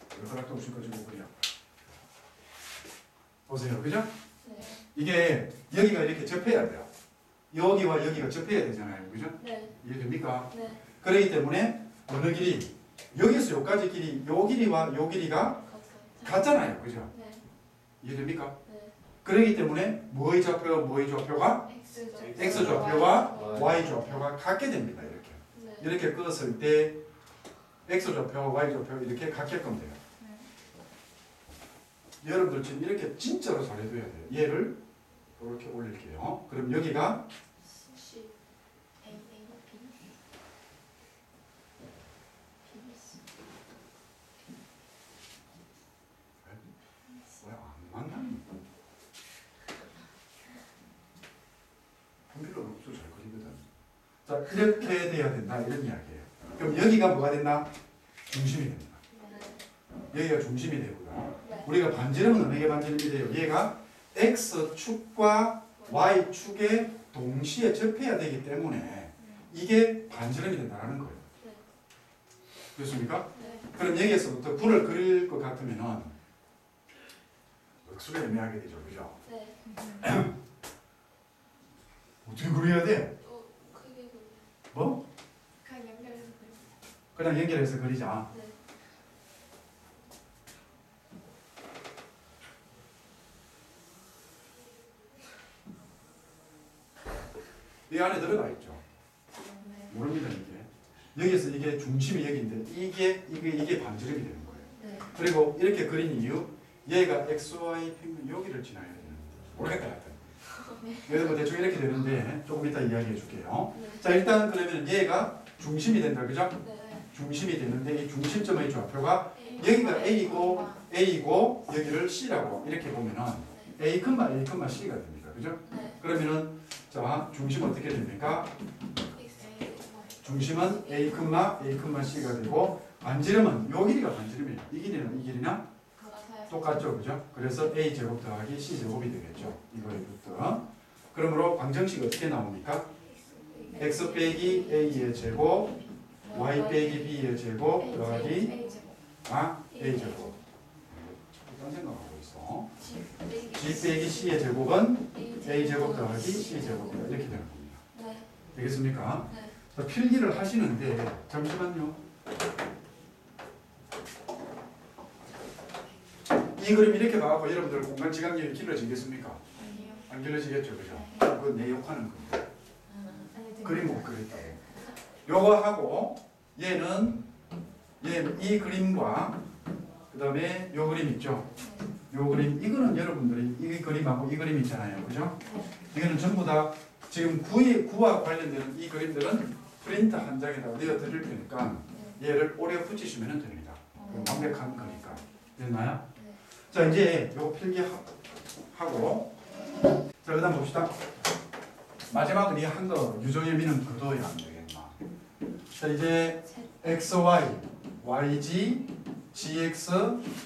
젓가락도 없이 가지고 그려. 보세요. 그죠? 네. 이게 여기가 이렇게 접해야 돼요. 여기와 여기가 접해야 되잖아요. 그죠? 네. 이해됩니까? 네. 그렇기 때문에 어느 길이 여기서 여기까지 길이 요 길이와 요 길이가 같잖아요. 그죠? 네. 이해됩니까? 네. 그렇기 때문에 뭐의 좌표가 x 좌표와 y 좌표가 같게 됩니다. 이렇게. 네. 이렇게 껐을 때 x 좌표, y 좌표 이렇게 같게끔 돼요. 여러분들 지금 이렇게 진짜로 잘해둬야 돼요. 얘를 이렇게 올릴게요. 그럼 여기가 C A A B 왜 안 맞나? 한필로 없어 잘 그리거든. 자, 이렇게 돼야 된다 이런 이야기예요. 그럼 여기가 뭐가 된다? 중심이 됩니다. 여기가 중심이 되고요. 네. 우리가 반지름은 어느 게 반지름이 돼요? 얘가 x축과 y축에 동시에 접해야 되기 때문에 이게 반지름이 된다는 거예요. 네. 그렇습니까? 네. 그럼 여기에서부터 굴을 그릴 것 같으면은 억수가 애매하게 되죠. 그죠? 네. 어떻게 그려야 돼? 또 크게 그려. 뭐? 그냥 연결해서 그려. 그냥 연결해서 그리자. 네. 이 안에 들어가 있죠. 네. 모릅니다 이게. 여기서 이게 중심이 여기인데 이게 반지름이 되는 거예요. 네. 그리고 이렇게 그린 이유 얘가 XY 평면 여기를 지나야 되는 모르겠다 하여튼. 그래서 뭐 대충 이렇게 되는데 조금 이따 이야기해 줄게요. 네. 자 일단 그러면 얘가 중심이 된다 그죠? 네. 중심이 되는데 이 중심점의 좌표가 여기가 A고 여기를 C라고 이렇게 보면은 A, C가 됩니다. 그죠? 네. 그러면은 자 중심 어떻게 됩니까? X, 중심은 A, C가 되고 반지름은 요 길이가 반지름이에요. 이 길이나 같아요. 똑같죠, 그죠? 그래서 A 제곱 더하기 C 제곱이 되겠죠. 이거에 붙어. 그러므로 방정식 어떻게 나옵니까? X 빼기 A의 제곱, Y 빼기 B의 제곱 더하기 A 제곱. A 제곱. 어떤 생각하고 있어? G G 빼기 C의 제곱은 A 제곱 더하기 C 제곱이다. 이렇게 되는 겁니다. 네. 되겠습니까? 네. 자, 필기를 하시는데 잠시만요. 이 그림 이렇게 봐갖고 여러분들 공간 지각력이 길어지겠습니까? 아니요. 안 길어지겠죠, 그죠? 그거 내 욕하는 건데 아니, 그림 못 그렸다고. 요거 하고 얘는 이 그림과 그 다음에 요 그림 있죠? 요 그림 이거는 여러분들이 이 그림하고 이 그림 있잖아요, 그죠? 이거는 전부 다 지금 구와 관련되는 이 그림들은 프린트 한 장에다 넣어 드릴 테니까 얘를 오래 붙이시면 됩니다. 완벽한 거니까. 됐나요? 자 이제 요거 필기하고 자 그 다음 봅시다. 마지막은 이 한 거 유정의 미는 그도야 안 되겠나. 자 이제 XY, YG, GX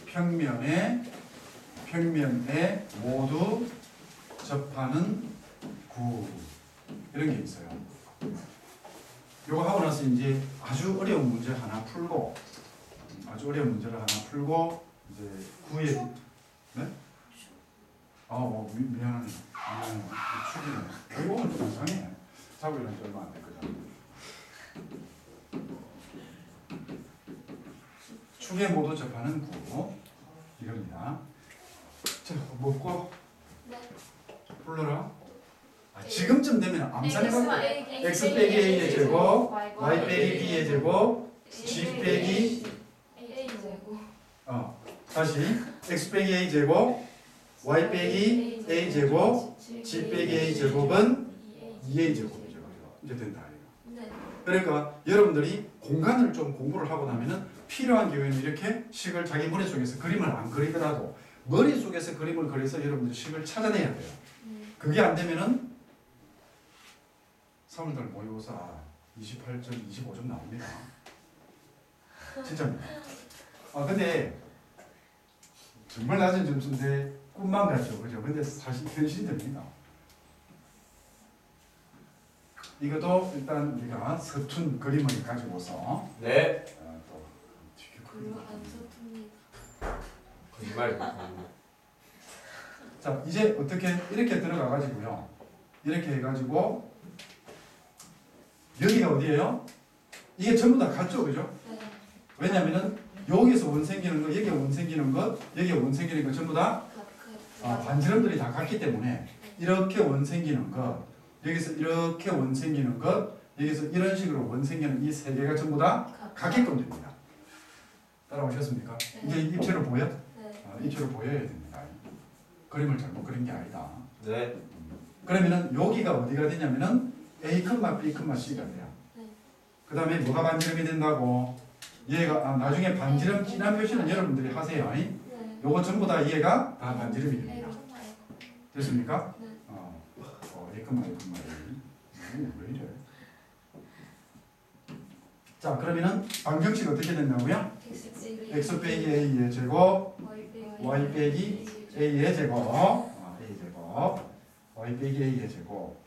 평면에 모두 접하는 구 이런 게 있어요. 요거 하고 나서 이제 아주 어려운 문제 하나 풀고 이제 구의 네? 미안하네. 축이네. 이거 오늘 좀 이상해. 자고 일어난 지 얼마 안 됐거든. 축에 모두 접하는 구 이겁니다. 자, 먹고 네. 불러라. 지금쯤 되면 암산해갖고 X X 빼기 A의 제곱, Y 빼기 B의 제곱, G 빼기 A 제곱. 다시 X 빼기 A 제곱, Y 빼기 A 제곱, G 빼기 A 제곱은 2A 제곱이죠. 이제 된다 이거. 네. 그러니까 여러분들이 공간을 좀 공부를 하고 나면은 필요한 경우에는 이렇게 식을 자기 머릿속에서 그림을 안 그리더라도 머릿속에서 그림을 그려서 여러분들이 식을 찾아내야 돼요. 그게 안 되면은 3월달 모의고사 28점, 25점 나옵니다. 진짜입니다. 근데 정말 낮은 점수인데 꿈만 같죠, 그죠? 근데 사실 현실이 됩니다. 이것도 일단 우리가 서툰 그림을 가지고서 네. 또 되게 별로 안 서툽니다. 거짓말. 자 이제 어떻게 이렇게 들어가 가지고요. 이렇게 해가지고 여기가 어디예요? 이게 전부 다 같죠, 그죠? 네. 왜냐면은 여기서 원 생기는 거, 여기가 원 생기는 것, 여기가 원 생기는 거 전부 다 반지름들이 다 같기 때문에 이렇게 원 생기는 것, 여기서 이렇게 원 생기는 것, 여기서 이런 식으로 원 생기는 이 세 개가 전부 다 같게끔 됩니다. 따라오셨습니까? 이제 입체로 보여? 네. 입체로 보여야 됩니다. 그림을 잘못 그린 게 아니다. 네. 그러면은 여기가 어디가 되냐면은 A, B, C가 돼요. 네. 그 다음에 뭐가 반지름이 된다고? 얘가 나중에 반지름 진한 표시는 여러분들이 하세요. 네. 요거 전부 다 얘가 다 반지름이 됩니다. 됐습니까? 네. 왜 이래? 자 그러면은 방정식 어떻게 된다고요? X 빼기 A의 제곱, y 빼기 a의 제곱 a 제곱 y 빼기 a의 제곱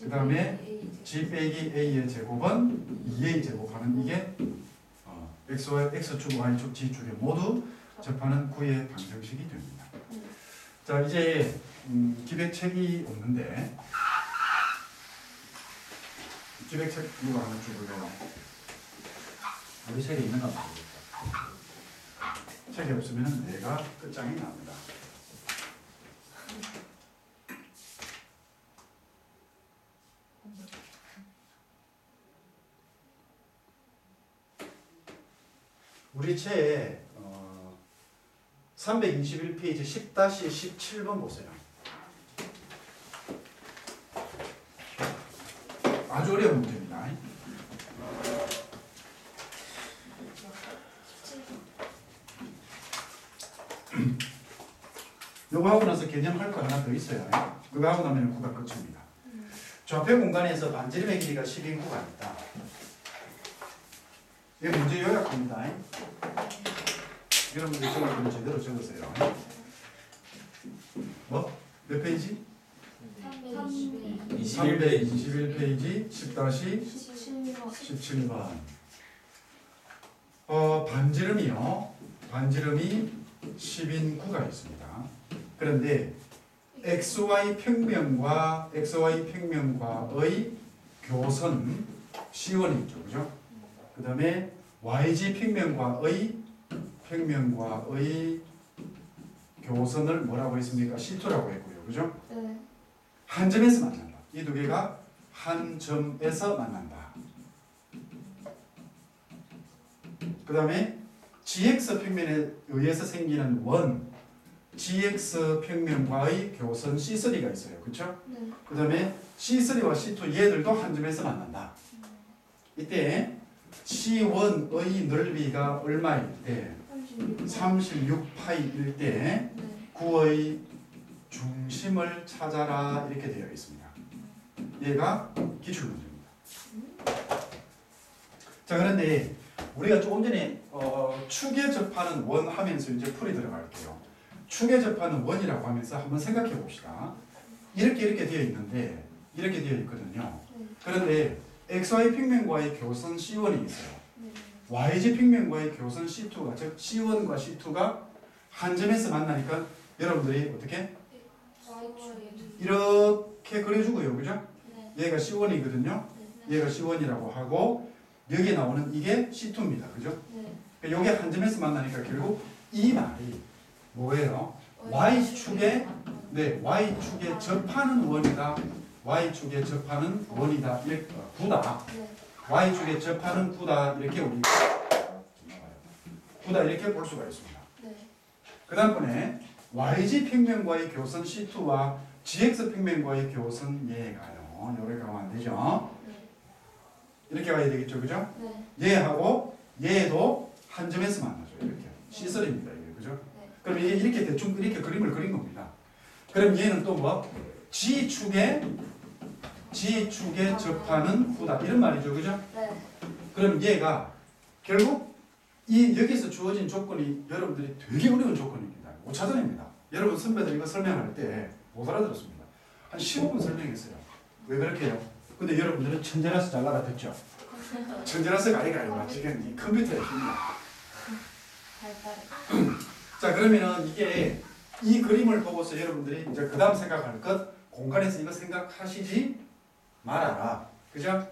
그 다음에 g 빼기 a의 제곱은 2a 제곱하는 이게 x축, y축, g축에 모두 접하는 구의 방정식이 됩니다. 자 이제 기백책이 없는데 기백책 누가 하나 주고요. 우리 책에 있는가 모르겠다. 책이 없으면 내가 끝장이 납니다. 우리 책 321페이지 10-17번 보세요. 아주 어려운 문제입니다. 요거 하고 나서 개념할 거 하나 더 있어요. 그거 하고 나면 구가 끝입니다. 좌표 공간에서 반지름의 길이가 10인 구가 있다. 이게 문제 요약합니다. 여러분들 적을 제대로 적으세요. 뭐? 몇 페이지? 321페이지 10-17번. 반지름이 10인 구가 있습니다. 그런데 xy 평면과의 교선 C1이 있죠. 그죠? 그 다음에 yg 평면과의 교선을 뭐라고 했습니까? C2라고 했고요. 그죠? 네. 한 점에서 만난다. 이 두 개가 한 점에서 만난다. 그 다음에 gx 평면에 의해서 생기는 원 gx 평면과의 교선 C3가 있어요. 그렇죠? 네. 그 다음에 C3와 C2 얘들도 한 점에서 만난다. 이때 C1의 넓이가 얼마일 때? 36파이일 때 네. 구의 중심을 찾아라 이렇게 되어 있습니다. 얘가 기출문제입니다. 자 그런데 우리가 조금 전에 축에 접하는 원 하면서 이제 풀이 들어갈게요. 축에 접하는 원이라고 하면서 한번 생각해 봅시다. 이렇게 되어 있는데 이렇게 되어 있거든요. 그런데 XY 평면과의 교선 C1이 있어요. YG 평면과의 교선 C2가 즉 C1과 C2가 한 점에서 만나니까 여러분들이 어떻게 이렇게 그려주고요. 그죠? 얘가 C1이거든요. 얘가 C1이라고 하고 여기에 나오는 이게 C2입니다. 그죠? 그러니까 여기 한 점에서 만나니까 결국 이 말이 뭐예요? Y축에 접하는 원이다. Y축에 접하는 원이다. 이렇게 구다. Y축에 접하는 구다. 이렇게 우리 구다 이렇게 볼 수가 있습니다. 그 다음번에 YG 평면과의 교선 C2와 GX 평면과의 교선 얘가요. 이렇게 가면 안 되죠? 이렇게 가야 되겠죠, 그죠? 얘하고 얘도 한 점에서 만나죠. 이렇게 C3입니다. 이게 그죠? 그럼 이게 이렇게 대충 이렇게 그림을 그린 겁니다. 그럼 얘는 또 뭐? G축에 접하는 구다 이런 말이죠, 그죠? 그럼 얘가 결국 이 여기서 주어진 조건이 여러분들이 되게 어려운 조건입니다. 못 찾아냅니다. 여러분 선배들 이거 설명할 때 못 알아들었습니다. 한 15분 설명했어요. 왜 그렇게 해요? 근데 여러분들은 천재라서 잘 알아듣죠? 천재라서가 아니라 지금 이 컴퓨터의 힘이야. 자 그러면은 이게 이 그림을 보고서 여러분들이 이제 그 다음 생각할 것 공간에서 이거 생각하시지 말아라. 그죠?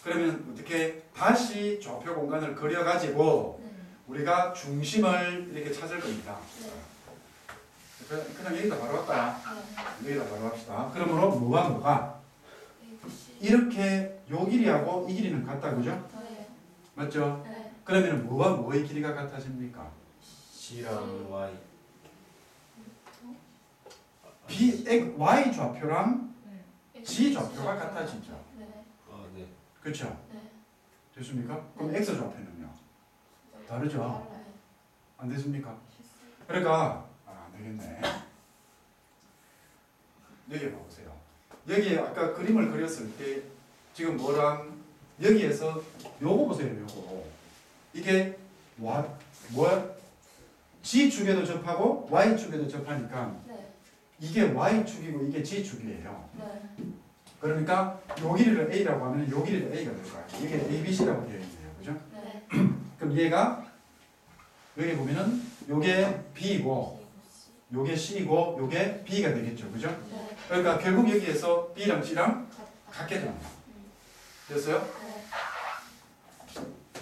그러면 어떻게 다시 좌표 공간을 그려가지고 우리가 중심을 이렇게 찾을 겁니다. 그냥 여기다 바로 할까요? 여기다 바로 합시다. 그러므로 뭐가 이렇게 요 길이하고 이 길이는 같다. 그죠? 맞죠? 그러면 뭐와 뭐의 길이가 같아집니까? C랑 Y. Y 좌표랑 G 좌표가 같아지죠. 네. 그렇죠? 됐습니까? 그럼 X 좌표는요? 다르죠? 안 됐습니까? 그러니까 안 되겠네. 여기 봐보세요. 여기 아까 그림을 그렸을 때 지금 뭐랑 여기에서 요거 보세요. 요거 이게 뭐야? G축에도 접하고 Y축에도 접하니까 네. 이게 Y축이고 이게 G축이에요. 네. 그러니까 요 길이를 A라고 하면 요 길이도 A가 될 거야. 이게 ABC라고 되어 있네요. 그죠? 네. 그럼 얘가 여기 보면은 요게 B이고 요게 C이고 요게 B가 되겠죠. 그죠? 네. 그러니까 결국 여기에서 B랑 C랑 같게 됩니다. 됐어요? 네.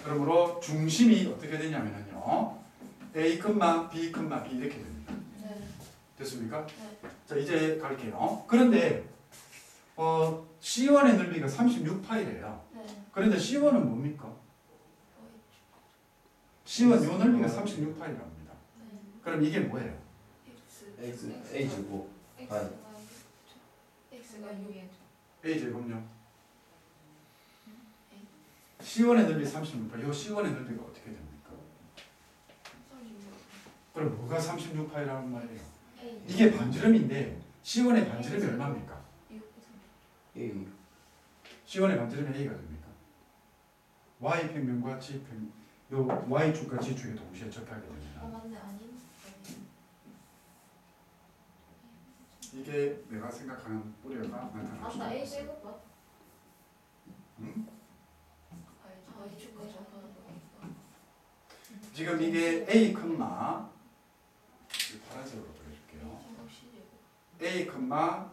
그러므로 중심이 어떻게 되냐면요. A, B, B 이렇게 됩니다. 네. 됐습니까? 네. 자 이제 갈게요. 그런데 C1의 넓이가 36파이래요. 네. 그런데 C1은 뭡니까? C1 요 넓이가 36파이랍니다. 네. 그럼 이게 뭐예요? X A 제곱 아니. X가 6이에요. A 제곱요. C1의 넓이 36파. 요 C1의 넓이가 어떻게 됩니까? 그럼 뭐가 36파이라는 말이에요? 이게 반지름인데 C1의 반지름이 얼마입니까? A C1의 반지름이 A가 됩니까? Y 평면과 G 평면, 요 Y축과 G축에 동시에 접하게 됩니다. 맞네. 아닌. 이게 내가 생각하는 뿌리가 나타나는 맞다. A 제곱 맞. 응? 아이 축과 접하는 거니까. 지금 이게 A 컴마 파란색으로 보여줄게요. A 컴마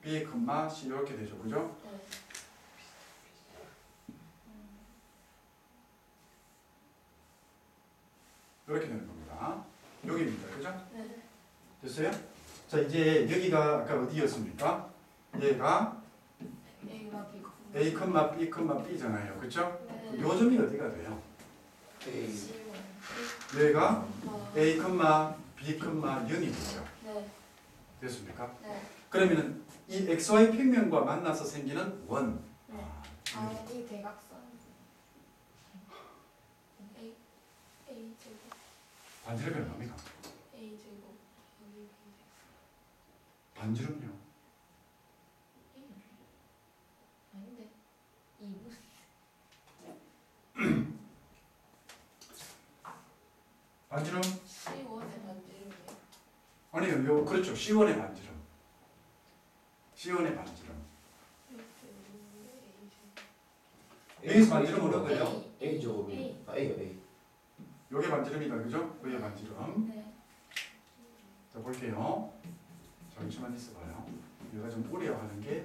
B 컴마 C 이렇게 되죠, 그죠? 네. 이렇게 되는 겁니다. 여기입니다, 그죠? 네. 됐어요? 자 이제 여기가 아까 어디였습니까? 얘가 A가 B. A 컴마 B 컴마 B잖아요, 그죠? 네. 요점이 어디가 돼요? A C1. 얘가 A 컴마 B 컴마 0이 되죠. 네. 됐습니까? 네. 그러면은 이 XY 평면과 만나서 생기는 원. 네. 아, 이 대각선. A 제곱. 반지름이 얼마입니까? A 제곱. 여기 B 제곱. 반지름요. 아닌데. 2분. 반지름? C1의 반지름이요. 아니요, 요 그렇죠. C1의 반지름. C1의 반지름. 여기서 반지름 뭐라고요? A 제곱이 A요 A 요게 반지름이다, 그죠? 그게 반지름. 네. 자 볼게요. 잠시만 있어봐요. 얘가 좀 어려워하는 게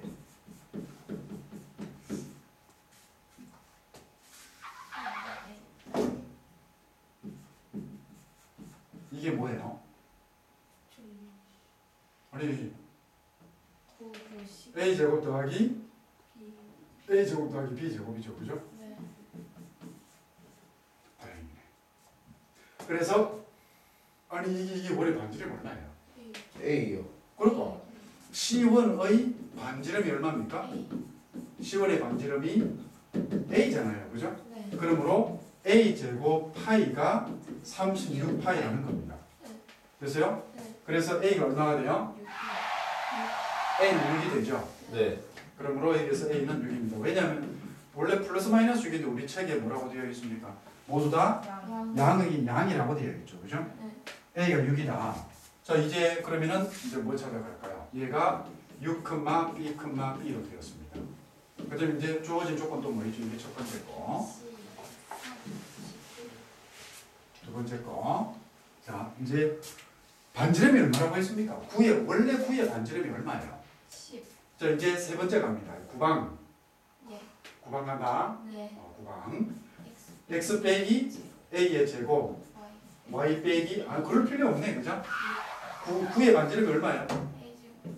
이게 뭐예요? 아니 A 제곱 더하기 A 제곱 더하기 B 제곱이죠, 그죠? 네. 다행이네. 그래서 아니 이게 원래 반지름이 얼마예요? A요 그러니까 C1의 반지름이 얼마입니까? A. C1의 반지름이 A잖아요, 그죠? 네. 그러므로 A 제곱 파이가 36파이라는 겁니다. 됐어요? 네. 그래서 A가 얼마가 돼요? 6. A는 6이 되죠. 네 그러므로 여기서 A는 6입니다. 왜냐하면 원래 플러스 마이너스 6인데 우리 책에 뭐라고 되어 있습니까? 모두 다 양이라고 되어 있죠, 그죠? 네. A가 6이다. 자 이제 그러면은 이제 뭐 찾아갈까요? 얘가 6, B, B로 되었습니다. 그다음 이제 주어진 조건도 뭐있죠? 이게 첫 번째 거, 두 번째 거. 자 이제 반지름이 얼마라고 했습니까? 원래 9의 반지름이 얼마예요? 10. 자 이제 세 번째 갑니다. 9방. 네. 9방 간다. 네. 9방. X. X 빼기 A의 제곱, Y. Y 빼기 그럴 필요 없네, 그죠? 9의 반지름이 얼마예요? A 제곱.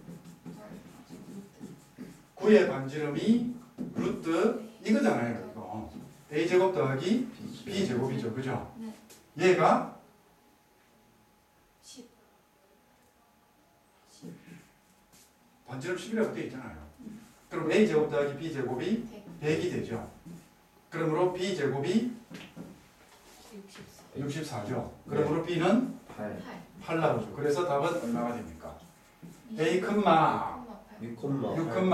9의 반지름이 루트 이거잖아요, 이거. A 제곱 더하기 B 제곱이죠, 그죠? 네. 얘가 10. 반지름 10이라고 되어 있잖아요. 그럼 A 제곱 더하기 B 제곱이 100이 되죠. 그러므로 B 제곱이 64. 64죠. 그러므로 B는 8 8. 8 나오죠. 그래서 답은 얼마가 됩니까? A 컴마 6, 6,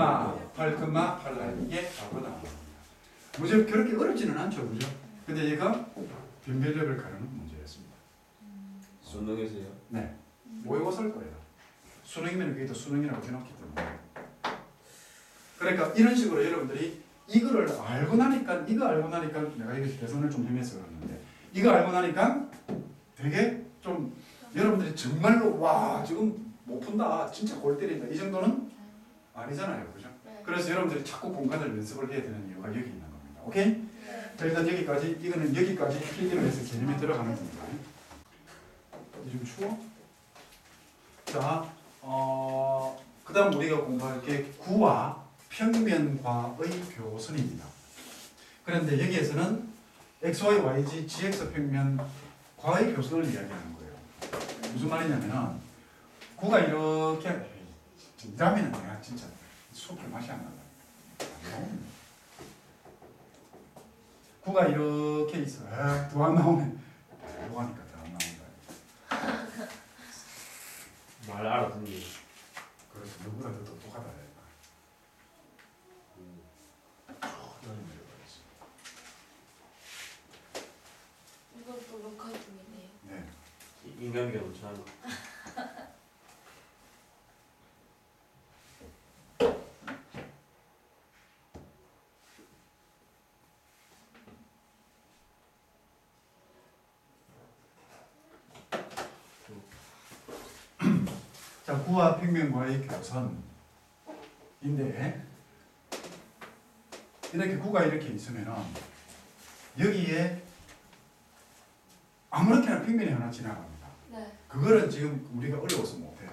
8, 8 이게 답으로 나옵니다. 문제 그렇게 어렵지는 않죠, 그죠? 근데 얘가 변별력을 가르는 문제였습니다. 수능에서요? 네, 모의고사일 거예요. 수능이면 그게 더 수능이라고 해놓기 때문에. 그러니까 이런 식으로 여러분들이 이거를 알고 나니까 내가 여기서 대선을 좀 헤매서 그러는데 이거 알고 나니까 되게 좀 여러분들이 정말로 와 지금 못 푼다 진짜 골 때린다 이 정도는 아니잖아요, 그죠? 네. 그래서 여러분들이 자꾸 공간을 연습을 해야 되는 이유가 여기 있는 겁니다. 오케이? 네. 자 일단 여기까지 이거는 여기까지 필기를 해서 개념에 들어가는 겁니다. 이제 좀 추워? 자, 그 다음 우리가 공부할 게 구와 평면과의 교선입니다. 그런데 여기에서는 XY, YG, GX 평면과의 교선을 이야기하는 거예요. 무슨 말이냐면은 구가 이렇게 이라면은 내가 진짜 수업할 맛이 안 난다. 구가 이렇게 있어. 더 안 나오면 뭐하니까 더 안 나온다. 말 알아듣니? 그래서 누구보다 더 똑똑하다. 이건 또 녹화 중이네요. 네. 인간미가 넘쳐나는 거. 자, 구와 평면과의 교선인데 이렇게 구가 이렇게 있으면은 여기에 아무렇게나 평면이 하나 지나갑니다. 네. 그거는 지금 우리가 어려워서 못해요.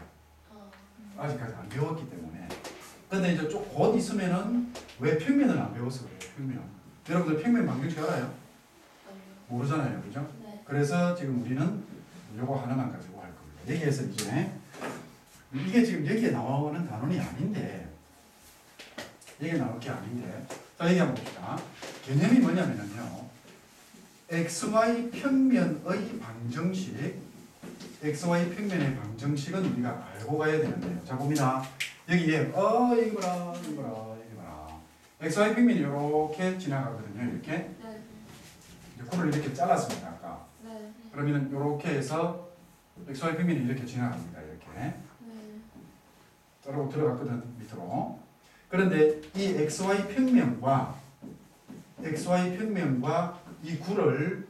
어. 아직까지 안 배웠기 때문에. 근데 이제 좀 곧 있으면은 왜 평면을 안 배워서 그래요? 평면. 여러분들 평면 방정식 알아요? 아니요. 모르잖아요, 그죠? 네. 그래서 지금 우리는 요거 하나만 가지고 할 겁니다. 여기에서 이제 이게 지금 여기에 나오는 단원이 아닌데 여기 나올 게 아닌데 자 얘기 한번 봅시다. 개념이 뭐냐면요 XY 평면의 방정식 XY 평면의 방정식은 우리가 알고 가야 되는데요. 자 봅니다. 여기에 이거 봐라 XY 평면이 이렇게 지나가거든요. 이렇게 네. 이제 kur을 이렇게 잘랐습니다. 아까 네. 그러면은 이렇게 해서 XY 평면이 이렇게 지나갑니다. 이렇게 네. 자르고 들어갔거든 밑으로. 그런데 이 XY 평면과 이 구를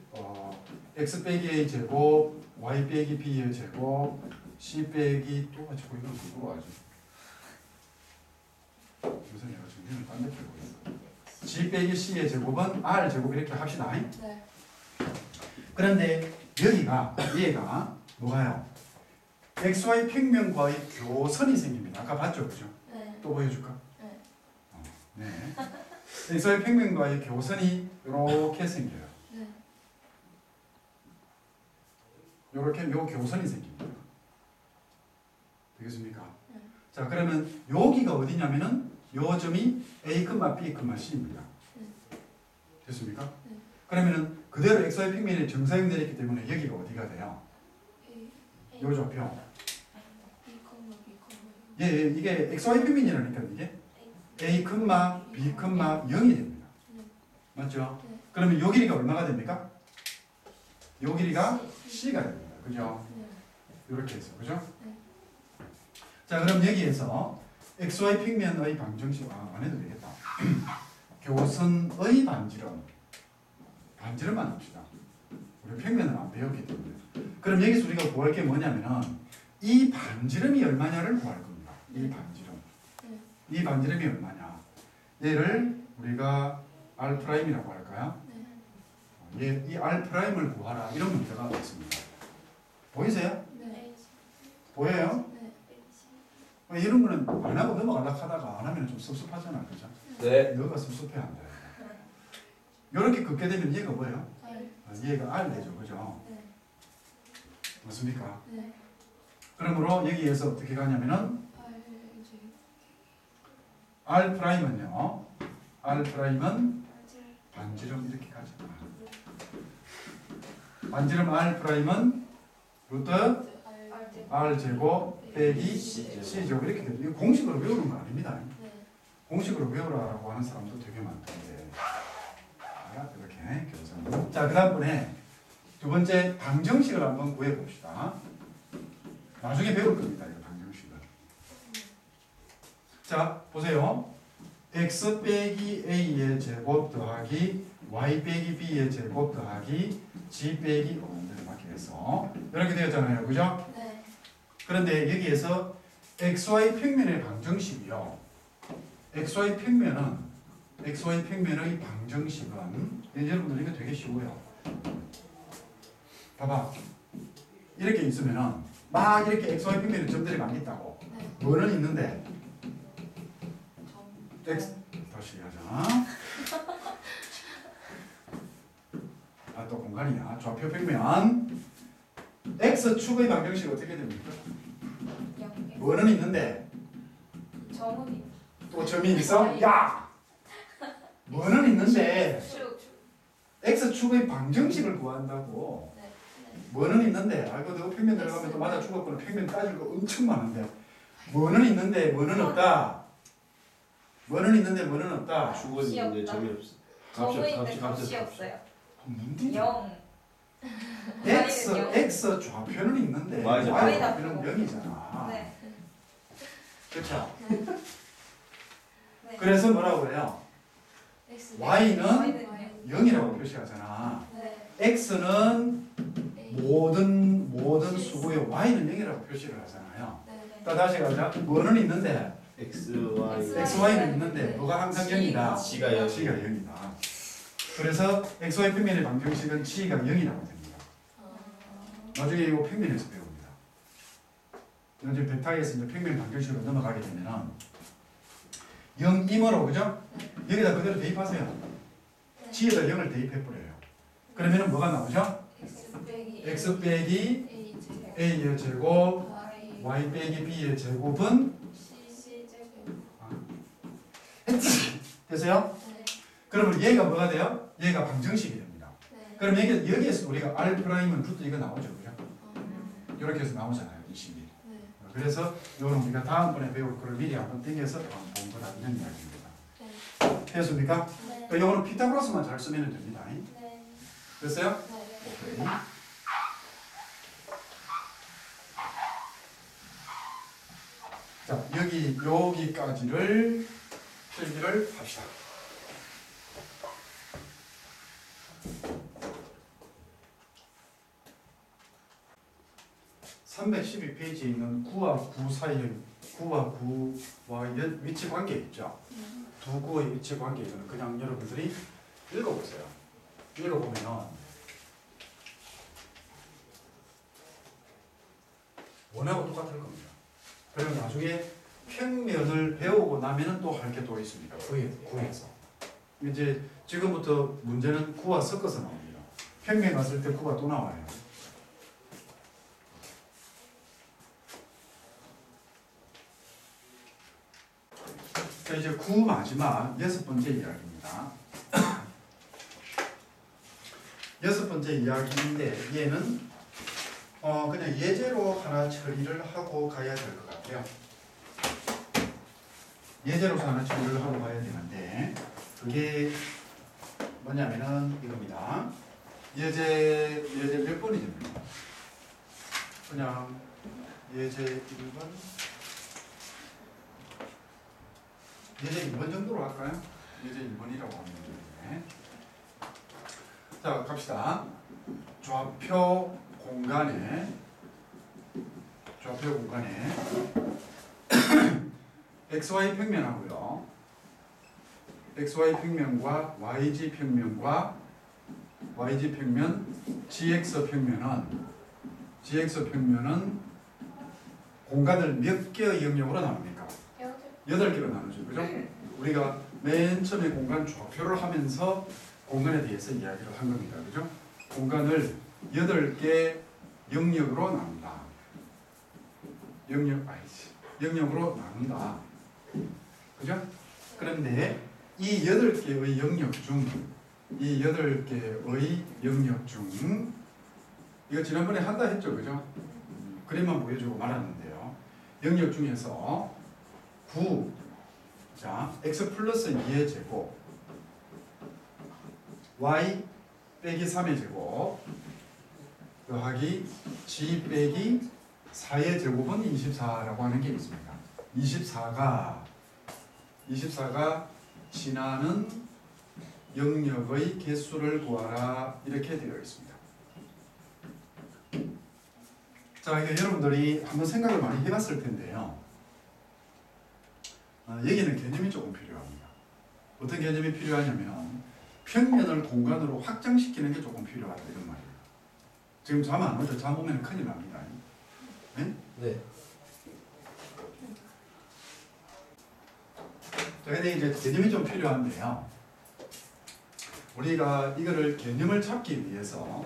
x 빼기 a 제곱, y 빼기 b의 제곱, c 빼기 또 같이 보이는 구로 하죠. 요새 내가 정신을 딴데 펴고 있어. g 빼기 c의 제곱은 r 제곱 이렇게 합시다. 네. 그런데 여기가 얘가 뭐가요? XY 평면과의 교선이 생깁니다. 아까 봤죠, 그죠? 네. 또 보여줄까? 네. 네. XY 평면과의 교선이 이렇게 생겨요. 네. 이렇게 요 교선이 생깁니다. 되겠습니까? 네. 자, 그러면 여기가 어디냐면은 요 점이 A, B, C입니다. 네. 됐습니까? 네. 그러면은 그대로 XY 평면이 정사형 내렸기 때문에 여기가 어디가 돼요? A, 요 좌표. B, B, 예, 이게 XY 평면이라니까 이게 A, B, 0이 됩니다. 네. 맞죠? 네. 그러면 요 길이가 얼마가 됩니까? 요 길이가 C가 됩니다. 그죠? 네. 이렇게 해서 그죠? 네. 자, 그럼 여기에서 XY 평면의 방정식 안 해도 되겠다. 교선의 반지름만 합시다. 우리 평면은 안 배웠기 때문에. 그럼 여기서 우리가 구할 게 뭐냐면은 이 반지름이 얼마냐를 구할 겁니다. 이 반지름. 네. 이 반지름이 얼마냐? 얘를 우리가 R'이라고 할까요? 네. 이 R'을 구하라. 이런 문제가 있습니다. 보이세요? 네. 보여요? 네. 이런 거는 안 하고 넘어가려고 하다가 안 하면 좀 섭섭하잖아. 그죠? 네. 너가 섭섭해 안 돼. 이렇게 긋게 되면 얘가 뭐예요? R. 얘가 R 되죠. 그죠? 네. 맞습니까? 네. 그러므로 여기에서 어떻게 가냐면은 R, J. R'은요. R'은 반지름 이렇게 가죠. 반지름 R'은 루트 R. R 제곱 빼기 C 제곱 이렇게 돼요. 이거 공식으로 외우는 거 아닙니다. 네. 공식으로 외우라고 하는 사람도 되게 많던데. 이렇게 교선. 자, 그 다음번에 두 번째 방정식을 한번 구해 봅시다. 나중에 배울 겁니다. 이거 방정식을. 자, 보세요. x 빼기 a의 제곱 더하기 y 빼기 b의 제곱 더하기 g 빼기 이렇게 해서 이렇게 되었잖아요. 그죠? 네. 그런데 여기에서 xy 평면의 방정식이요. xy 평면의 방정식은 여러분들 이거 되게 쉬워요. 봐봐. 이렇게 있으면은 막 이렇게 xy 평면에 점들이 많이 있다고. 네. 뭐는 있는데 점. x 다시 하자. 아, 또 공간이야. 좌표 평면 x축의 방정식 어떻게 됩니까? 영. 뭐는 있는데 점은 또 점이 있어? 야! 뭐는 있는데 축. x축의 방정식을 구한다고. 네. 네. 뭐는 있는데 아이고 너 평면 들어가면 또 맞아 죽었구나. 평면 따질 거 엄청 많은데 뭐는 있는데 뭐는 없다. 뭐는 있는데 뭐는 없다. 축은 있는데 점이 없어. 점은 있는데 값이 값이 없어. 없어요. 뭔데? 0. x 좌표는 있는데 Y y 좌표. 좌표는 0이잖아. 네. 그렇죠? 네. 그래서 뭐라고 해요? X. y는 Y는요? 0이라고 표시하잖아. 네. x는 A. 모든 수고의 y는 0이라고 표시를 하잖아요. 네. 네. 또 다시 가자. 뭐는 있는데 X, Y. xy는 있는데 뭐가 항상 0이다. G가 0. g가 0이다. 그래서 xy 평면의 방정식은 g가 0이라고 됩니다. 나중에 이거 평면에서 배웁니다. 이제 베타에서 이제 평면 방정식으로 넘어가게 되면은 0이므로 그죠? 네. 여기다 그대로 대입하세요. 네. g에다 0을 대입해 버려요. 그러면은 뭐가 나오죠? X 빼기 x 빼기 A 제곱. a의 제곱 Y. y 빼기 b의 제곱은 C 제곱. 됐어요? 네. 그러면 얘가 뭐가 돼요? 얘가 방정식이 됩니다. 네. 그럼 여기에서 우리가 r 프라임은 루트 이거 나오죠, 그죠? 어. 이렇게 해서 나오잖아요, 21. 네. 그래서 이거는 우리가 다음번에 배울 거를 미리 한번 땡겨서 본 거다 이런 이야기입니다. 네. 됐습니까? 네. 이거는 피타고라스만 잘 쓰면 됩니다. 네. 됐어요? 네. 오케이. 자, 여기까지를 필기를 합시다. 312페이지에 있는 9와 9 사이의 9와 9와의 위치 관계 있죠? 두 구의 위치 관계 이거는 그냥 여러분들이 읽어보세요. 읽어보면 원하고 똑같을 겁니다. 그리고 나중에 평면을 배우고 나면은 또 할 게 또 있습니다. 구에서. 이제 지금부터 문제는 구와 섞어서 나옵니다. 평면 왔을 때 구가 또 나와요. 자, 이제 구 마지막 6번째 이야기입니다. 6번째 이야기인데 얘는 그냥 예제로 하나 처리를 하고 가야 될 것 같아요. 예제로 하나 처리를 하고 가야 되는데 그게 뭐냐면은 이겁니다. 예제 몇 번이죠? 그냥 예제 1번 예제 2번 정도로 할까요? 예제 2번이라고 하면 되는데 자 갑시다. 좌표 공간에 XY 평면하고요. XY 평면과 YG 평면과 YG 평면, GX 평면은 공간을 몇 개의 영역으로 나눕니까? 8개로 나누죠. 그죠? 우리가 맨 처음에 공간 좌표를 하면서 공간에 대해서 이야기를 한 겁니다. 그죠? 공간을 8개 영역으로 나눈다. 영역으로 나눈다. 그죠? 그런데 이 8개의 영역 중 이거 지난번에 한다 했죠. 그죠? 그림만 보여주고 말았는데요. 영역 중에서 9 자, x 플러스 2의 제곱 y 빼기 3의 제곱 더하기 g 빼기 4의 제곱은 24라고 하는 게 있습니다. 24가 지나는 영역의 개수를 구하라 이렇게 되어 있습니다. 자, 이거 여러분들이 한번 생각을 많이 해봤을 텐데요. 여기는 개념이 조금 필요합니다. 어떤 개념이 필요하냐면 평면을 공간으로 확장시키는 게 조금 필요하다 이런 말이에요. 지금 잠 안 오죠? 잠 오면 큰일 납니다. 네? 네. 자, 근데 이제 개념이 좀 필요한데요. 우리가 이거를 개념을 잡기 위해서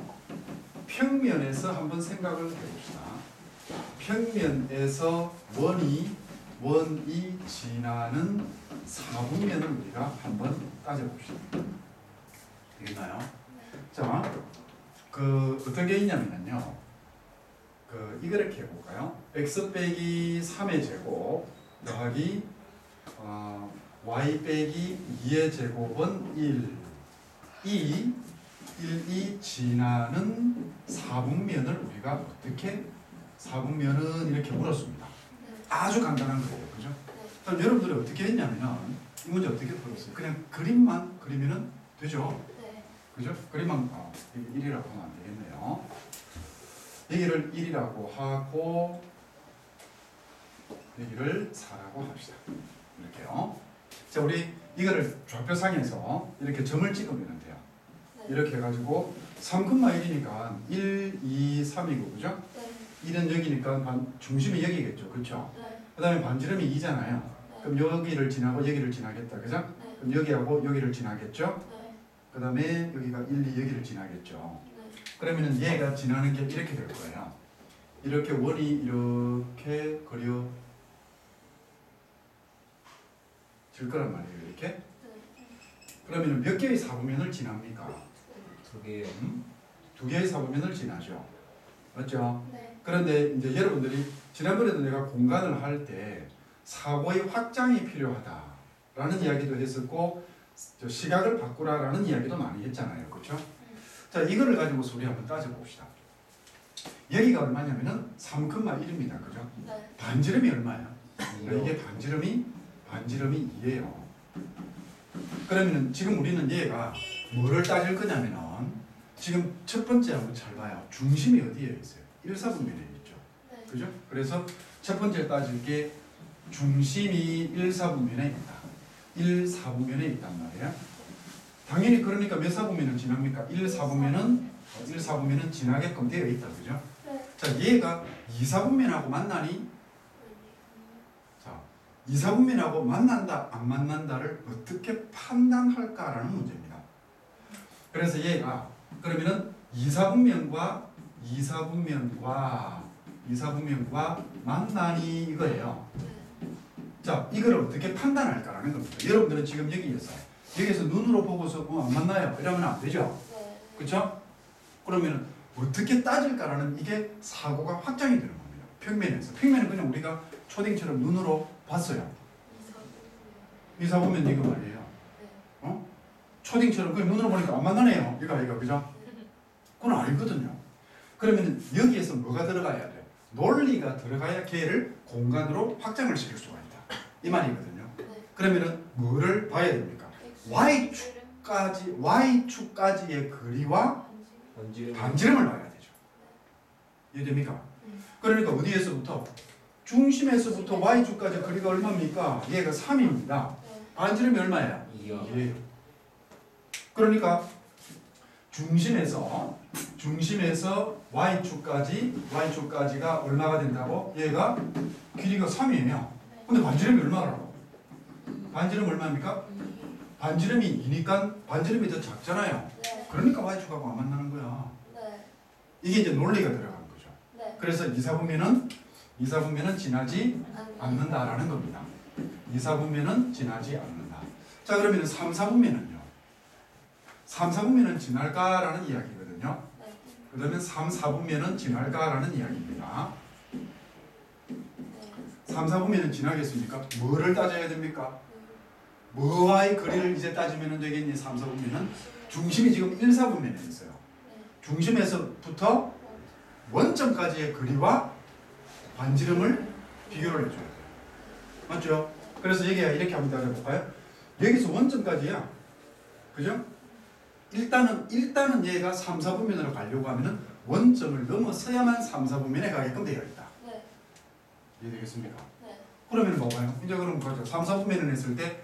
평면에서 한번 생각을 해봅시다. 평면에서 원이 지나는 사분면을 우리가 한번 따져봅시다. 되겠나요? 자, 어떤 게 있냐면요. 이거를 이렇게 해볼까요? x 빼기 3의 제곱 더하기 y 빼기 2의 제곱은 1이 지나는 사분면을 우리가 어떻게 사분면은 이렇게 물었습니다. 아주 간단한 거예요. 그죠? 그럼 여러분들이 어떻게 했냐면 이 문제 어떻게 풀었어요? 그냥 그림만 그리면은 되죠? 그죠? 그림만 1이라고 하면 안 되겠네요. 여기를 1이라고 하고 여기를 4라고 합시다. 이렇게요. 자, 우리 이거를 좌표상에서 이렇게 점을 찍으면 돼요. 이렇게 해가지고 3,1이니까 1, 2, 3이고 그죠? 1은 여기니까 중심이 여기겠죠. 그렇죠? 그 다음에 반지름이 2잖아요. 그럼 여기를 지나고 여기를 지나겠다. 그죠? 그럼 여기하고 여기를 지나겠죠? 그 다음에 여기가 1, 2 여기를 지나겠죠. 그러면은 얘가 지나는 게 이렇게 될 거예요. 이렇게 원이 이렇게 그려질 거란 말이에요. 이렇게. 그러면은 몇 개의 사분면을 지납니까? 2개요. 두 개의 사분면을 지나죠. 맞죠? 그런데 이제 여러분들이 지난번에도 내가 공간을 할 때 사고의 확장이 필요하다라는 이야기도 했었고 시각을 바꾸라라는 이야기도 많이 했잖아요. 그렇죠? 자, 이거를 가지고서 우리 한번 따져봅시다. 여기가 얼마냐면은 3,1입니다. 그죠? 반지름이 얼마예요? 이게 반지름이 2예요. 그러면은 지금 우리는 얘가 뭐를 따질 거냐면은 지금 첫 번째 한번 잘 봐요. 중심이 어디에 있어요? 1사분면에 있죠. 그죠? 그래서 첫 번째 따질 게 중심이 1사분면에 있다. 1사분면에 있단 말이에요. 당연히 그러니까 몇 사분면을 지납니까? 1사분면은 지나게끔 되어 있다. 그죠? 자, 얘가 2사분면하고 만나니? 자, 2사분면하고 만난다, 안 만난다를 어떻게 판단할까라는 문제입니다. 그래서 얘가 그러면은 2사분면과 만나니 이거예요. 자, 이걸 어떻게 판단할까라는 겁니다. 여러분들은 지금 여기에서 눈으로 보고서 안 만나요. 이러면 안 되죠. 그렇죠? 그러면 어떻게 따질까라는 이게 사고가 확장이 되는 겁니다. 평면은 그냥 우리가 초딩처럼 눈으로 봤어요. 이사분면 이거 말이에요. 초딩처럼 그냥 눈으로 보니까 안 만나네요. 이거 그죠? 그건 아니거든요. 그러면 여기에서 뭐가 들어가야 돼요? 논리가 들어가야 걔를 공간으로 확장을 시킬 수가 있다. 이 말이거든요. 그러면은 뭐를 봐야 됩니까? Y축까지의 거리와 반지름을 봐야 되죠. 이해됩니까? 그러니까 어디에서부터? 중심에서부터 Y축까지 거리가 얼마입니까? 얘가 3입니다. 반지름이 얼마예요? 2예요. 그러니까 중심에서 Y축까지가 얼마가 된다고? 얘가 길이가 3이에요. 근데 반지름이 얼마라고? 반지름 얼마입니까? 반지름이 2니까 반지름이 더 작잖아요. 그러니까 Y축하고 안 만나는 거야. 이게 이제 논리가 들어간 거죠. 그래서 2사분면은 지나지 않는다라는 겁니다. 2사분면은 지나지 않는다. 자, 그러면 3사분면은요? 3사분면은 지날까라는 이야기거든요. 그러면 3사분면은 지날까라는 이야기입니다. 3사분면은 지나겠습니까? 뭐를 따져야 됩니까? 뭐와의 거리를 이제 따지면 되겠니? 3사분면은 중심이 지금 1사분면에 있어요. 중심에서부터 원점까지의 거리와 반지름을 비교를 해줘야 돼요. 맞죠? 그래서 얘기가 이렇게 합니다. 해볼까요? 여기서 원점까지야. 그죠? 일단은 얘가 3, 4분면으로 가려고 하면은 원점을 넘어서야만 3, 4분면에 가게끔 되어 있다. 네. 이해되겠습니까? 네. 그러면 뭐가요? 이제 그럼 가죠. 3, 4분면을 했을 때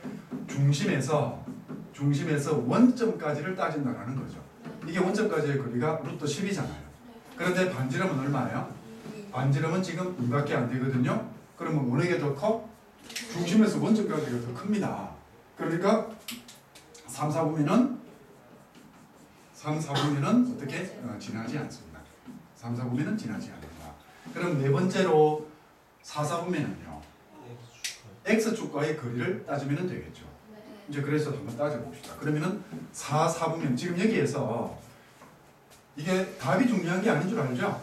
중심에서 원점까지를 따진다라는 거죠. 이게 원점까지의 거리가 루트 10이잖아요. 그런데 반지름은 얼마예요? 반지름은 지금 2밖에 안 되거든요. 그러면 어느 게 더 커? 중심에서 원점까지가 더 큽니다. 그러니까 3, 4분면은 어떻게? 지나지 않습니다. 3, 4분면은 지나지 않는다. 그럼 네 번째로 4, 4분면은요. X축과의 거리를 따지면 되겠죠. 이제 그래서 한번 따져봅시다. 그러면은 4, 4분면 지금 여기에서 이게 답이 중요한 게 아닌 줄 알죠?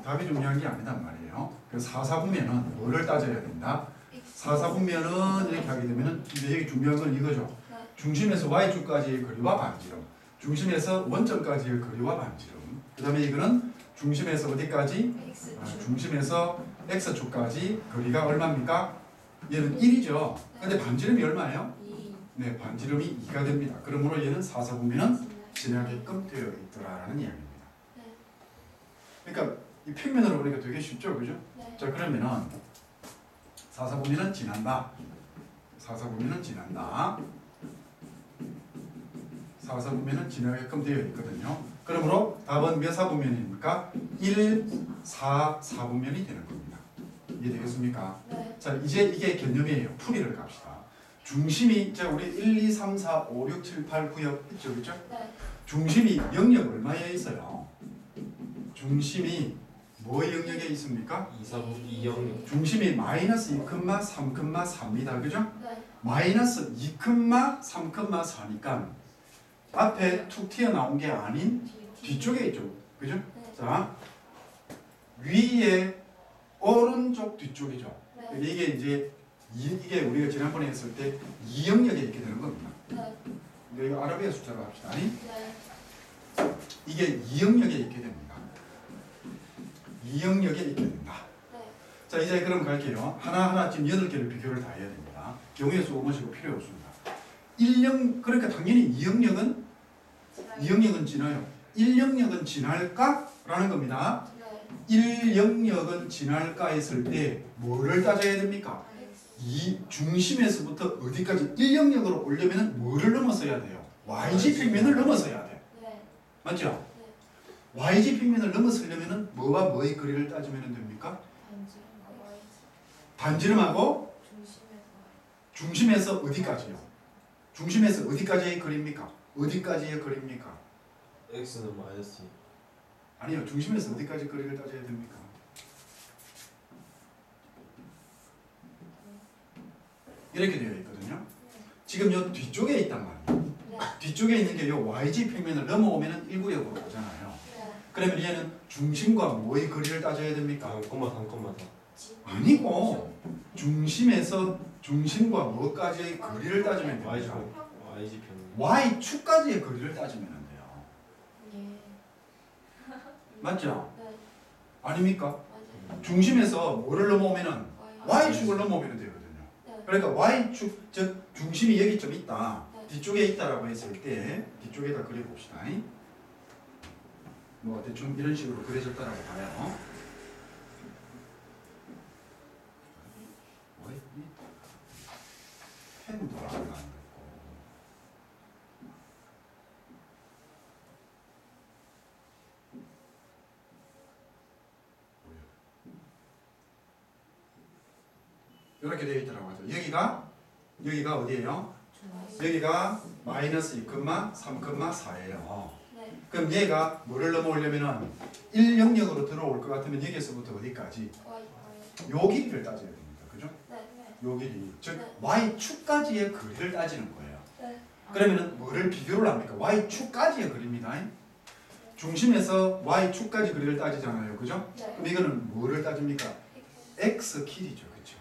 답이 중요한 게 아니단 말이에요. 그래서 4, 4분면은 뭐를 따져야 된다? 4, 4분면은 이렇게 하게 되면은 이제 여기 중요한 건 이거죠. 중심에서 Y축까지의 거리와 반지름, 중심에서 원점까지의 거리와 반지름. 그 다음에 이거는 중심에서 어디까지? 중심에서 X축까지 거리가 얼마입니까? 얘는 1이죠. 근데 반지름이 얼마예요? 네, 반지름이 2가 됩니다. 그러므로 얘는 4, 4분면은 지나게끔 되어 있더라라는 이야기입니다. 그러니까 이 평면으로 보니까 되게 쉽죠, 그죠? 자, 그러면은 4, 4분면은 지난다. 4, 4분면은 지난다. 4, 4분면은 지나게끔 되어 있거든요. 그러므로 답은 몇 4분면입니까? 1, 4, 4분면이 되는 겁니다. 이해되겠습니까? 자, 이제 이게 개념이에요. 풀이를 갑시다. 중심이, 자, 우리 1, 2, 3, 4, 5, 6, 7, 8, 9역 있죠, 그죠? 중심이 영역 얼마에 있어요? 중심이 뭐 영역에 있습니까? 2 영역. 중심이 마이너스 2,3,4입니다. 그죠? 마이너스 2,3,4니까 앞에 툭 튀어나온 게 아닌 뒤쪽에 있죠. 그죠? 자, 위에 오른쪽 뒤쪽이죠. 이게 이제 이게 우리가 지난번에 했을 때 2영역에 있게 되는 겁니다. 이거 아라비아 숫자로 합시다. 이게 2영역에 있게 됩니다. 2영역에 있게 된다. 자, 이제 그럼 갈게요. 하나하나 지금 8개를 비교를 다 해야 됩니다. 경우의 수 오모시고 필요 없습니다. 1영, 그러니까 당연히 2영역은 지나요. 1영역은 지날까? 라는 겁니다. 1영역은 지날까 했을 때 뭐를 따져야 됩니까? 이 중심에서부터 어디까지 1영역으로 오려면 뭐를 넘어서야 돼요? YG 평면을 넘어서야 돼. 맞죠? YG 평면을 넘어서려면 뭐와 뭐의 거리를 따지면 됩니까? 반지름하고 중심에서 어디까지요? 중심에서 어디까지의 거리입니까? 어디까지의 거리입니까? X는 마이너스 2. 아니요. 중심에서 어디까지 거리를 따져야 됩니까? 이렇게 되어 있거든요. 지금 요 뒤쪽에 있단 말이에요. 뒤쪽에 있는 게 요 YG 평면을 넘어오면 1구역으로 오잖아요. 그러면 얘는 중심과 뭐의 거리를 따져야 됩니까? 3,3,4. 아니고 중심에서 중심과 뭐까지의 거리를 따지면 됩니다. YG 평면. Y축까지의 거리를 따지면 돼요. 맞죠? 아닙니까? 중심에서 뭐를 넘어오면은 Y축을 넘어오면 되거든요. 그러니까 Y축, 즉 중심이 여기쯤 있다. 뒤쪽에 있다라고 했을 때 뒤쪽에다 그려봅시다. 뭐 대충 이런 식으로 그려졌다라고 봐요. 펜도 안 됐고. 이렇게 되어 있더라고 하죠. 여기가 어디예요? 여기가 마이너스 2,3,4예요. 그럼 얘가 뭐를 넘어오려면은 1영역으로 들어올 것 같으면 여기서부터 어디까지? 요 길이를 따져야 됩니다. 그죠? 요 길이. 즉 Y축까지의 거리를 따지는 거예요. 그러면은 뭐를 비교를 합니까? Y축까지의 거리입니다. 중심에서 Y축까지 거리를 따지잖아요. 그죠? 그럼 이거는 뭐를 따집니까? X 길이죠. 그렇죠?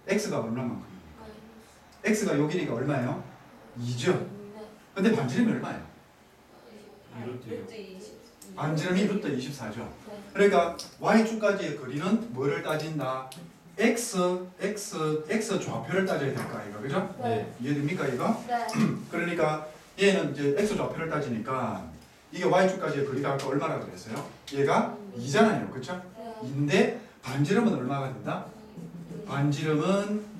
X가 얼마만큼입니까? X가 요 길이가 얼마예요? 2죠. 근데 반지름이 얼마예요? 반지름이 루트 24죠. 네. 그러니까 y축까지의 거리는 뭐를 따진다? x 좌표를 따져야 될 거 아이가, 그죠? 네. 이해됩니까 이거? 네. 그러니까 얘는 이제 x 좌표를 따지니까 이게 y축까지의 거리가 아까 얼마나 그랬어요? 얘가 2잖아요, 그렇죠? 네. 2인데 반지름은 얼마가 된다? 반지름은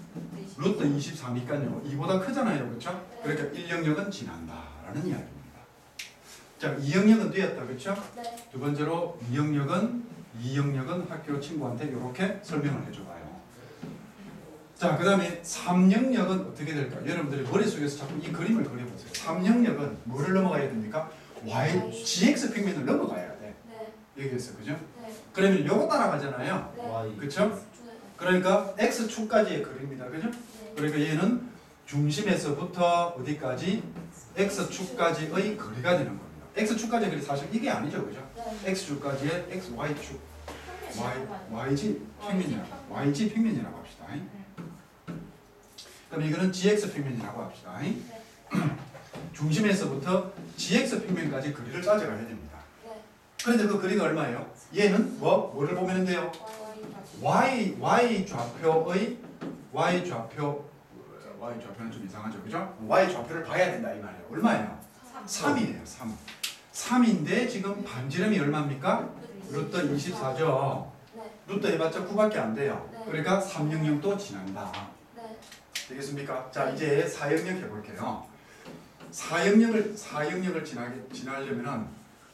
루트 23이니까요. 2보다 크잖아요, 그렇죠? 그러니까 1영역은 지난다라는 이야기입니다. 자, 2영역은 되었다, 그렇죠? 네. 두 번째로 2영역은 학교 친구한테 이렇게 설명을 해줘봐요. 자, 그 다음에 3영역은 어떻게 될까? 여러분들이 머릿속에서 자꾸 이 그림을 그려보세요. 3영역은 뭐를 넘어가야 됩니까? gx 평면을 넘어가야 돼. 네. 여기에서, 그죠? 네. 그러면 요거 따라가잖아요. 네. Y. 그쵸? 그러니까 x축까지의 거리입니다, 그죠? 네. 그러니까 얘는 중심에서부터 어디까지? x축까지의 거리가 되는 겁니다. x축까지의 거리 사실 이게 아니죠, 그죠? 네. x축까지의 y축, 평면이 yg 평면이라고 합시다. 그럼 이거는 gx 평면이라고 합시다. 중심에서부터 gx 평면까지 거리를 따져가야 됩니다. 네. 그런데 그 거리가 얼마예요? 얘는 뭐를 보면 돼요? y 좌표의 y 좌표는 좀 이상하죠, 그죠? y 좌표를 봐야 된다 이 말이에요. 얼마예요? 3이에요, 3. 3인데 지금 반지름이 얼마입니까? 루트 24죠. 네. 루트 해봤자 9밖에 안 돼요. 네. 그러니까 3영역도 지난다. 네. 되겠습니까? 자, 이제 4영역 해볼게요. 4영역을 지나려면은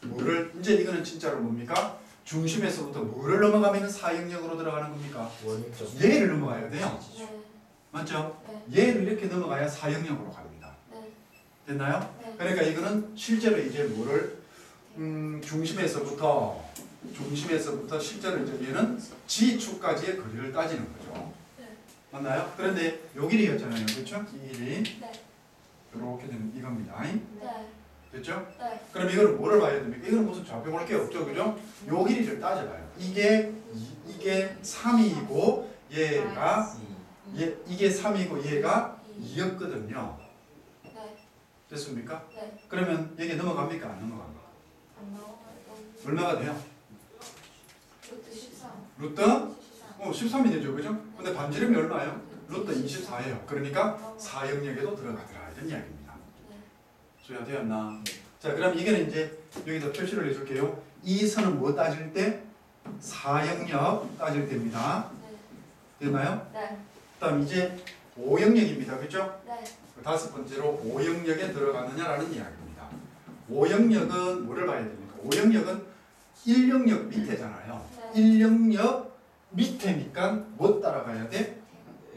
뭐를 이제 이거는 진짜로 뭡니까? 중심에서부터 뭐를 넘어가면 4영역으로 들어가는 겁니까? 원점. 얘를 넘어가야 돼요. 네. 맞죠? 네. 얘를 이렇게 넘어가야 4영역으로 갑니다. 네. 됐나요? 네. 그러니까 이거는 실제로 이제 뭐를 중심에서부터 실제로 이제 얘는 G축까지의 거리를 따지는 거죠. 네. 맞나요? 그런데 요 길이였잖아요, 그렇죠? 이 길이 네. 이렇게 되는 이겁니다. 네. 됐죠? 네. 그럼 이거는 뭐를 봐야 됩니까? 이거는 무슨 좌표 볼 게 없죠, 그죠? 요 길이를 따져봐요. 이게 3이고 얘가 이게 3이고 얘가 2였거든요. 네. 됐습니까? 네. 그러면 여기 넘어갑니까? 안 넘어갑니까? 안 나와요. 얼마가 돼요? 루트 13. 루트? 13. 13이 되죠, 그죠? 근데 반지름이 얼마예요? 루트 24예요. 그러니까 4영역에도 들어가더라 이런 이야기입니다. 소야 되었나? 자, 그럼 이게는 이제 여기다 표시를 해줄게요. 이 선은 뭐 따질 때? 4영역 따질 때입니다. 네. 됐나요? 네. 그다음 이제 5영역입니다, 그죠? 네. 다섯 번째로 5영역에 들어가느냐라는 이야기입니다. 5영역은 뭐를 봐야 됩니까? 5영역은 1영역 밑에잖아요. 네. 1영역 밑에니까 뭐 따라가야 돼?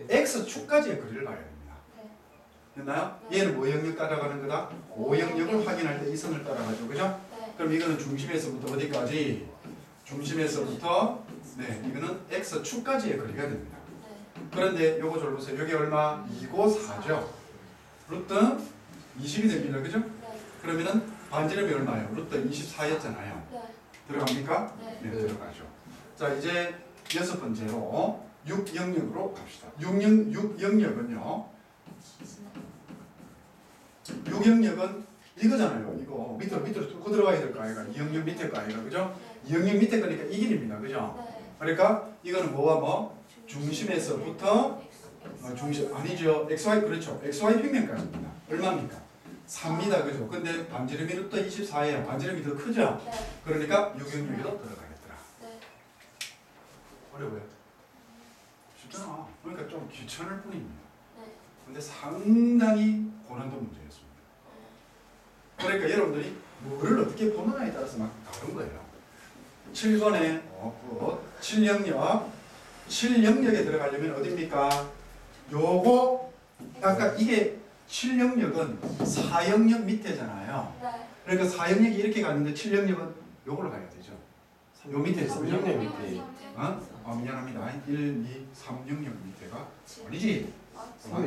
x축까지의 거리를 봐야 됩니다. 네. 됐나요? 얘는 뭐 영역 따라가는 거다? 5영역을 확인할 때 이 선을 따라가죠, 그죠? 네. 그럼 이거는 중심에서부터 어디까지? 중심에서부터 이거는 x축까지의 거리가 됩니다. 네. 그런데 요거 좀 보세요. 여기 얼마? 2고 4죠. 루트 20이 됩니다, 그죠? 네. 그러면은 반지름이 얼마예요? 루트 24였잖아요. 네. 들어갑니까? 네. 네, 들어가죠. 자, 이제 여섯 번째로 6영역으로 갑시다. 6영역은요. 6영역은 이거잖아요. 이거 밑으로 뚫고 들어가야 될 거 아이가. 2영역 밑에 거 아이가, 그죠? 2영역 밑에 거니까 이 길입니다, 그죠? 네. 그러니까 이거는 뭐와 뭐? 중심에서부터 중심 아니죠. XY 그렇죠. XY 평면까지입니다. 얼마입니까? 3입니다, 그죠? 근데 반지름이 루트 24예요. 반지름이 더 크죠? 네. 그러니까 6영역에도 들어가겠더라. 네. 어려워요? 쉽잖아. 그러니까 좀 귀찮을 뿐입니다. 네. 근데 상당히 고난도 문제였습니다. 그러니까 여러분들이 뭐를 어떻게 보느냐에 따라서 막 다른 거예요. 7번에 7영역에 들어가려면 어딥니까? 요거 아까 이게 7영역은 4영역 밑에잖아요. 네. 그러니까 4영역이 이렇게 가는데 7영역은 요걸로 가야 되죠. 요 밑에 있어, 그죠? 3영역 밑에. 어? 미안합니다. 1, 2, 3영역 밑에가 아니지? 삼.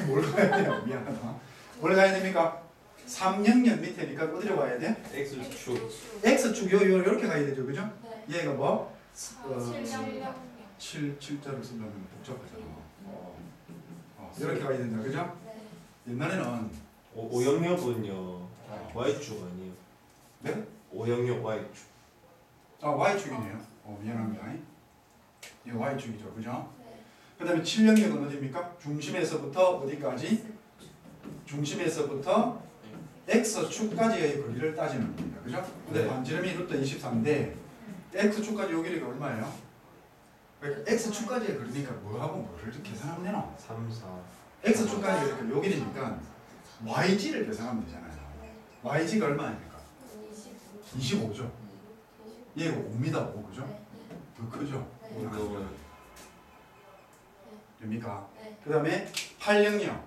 뭘 가야 돼요? 미안하다. 뭘 가야 됩니까? 3영역 밑에니까 어디로 가야 돼? X축. X축 요렇게 가야 되죠, 그죠? 네. 얘가 뭐? 7영. 7자를 쓰면 복잡하잖아. 이렇게 가야 된다, 그죠? 네. 옛날에는 5영역은요. Y축 아니에요. 네? 500 Y축. 아 Y축이네요. 미안합니다. 이거 Y축이죠, 그죠? 네. 그 다음에 7영역은 어디입니까? 중심에서부터 어디까지? 중심에서부터 X축까지의 거리를 따지는 겁니다. 그죠? 근데 네. 반지름이 루트 23인데 X축까지 요 길이가 얼마예요? 그러니까 X축까지의 거리니까 뭐하고 뭐를 계산하면 되나? 3, 4. X축까지 이렇게 요 길이니까 YG를 계산하면 되잖아요. YG가 얼마입니까? 25죠. 얘가 5입니다. 5, 그죠? 더 크죠? 운동은 됩니까? 네. 그 다음에 8영역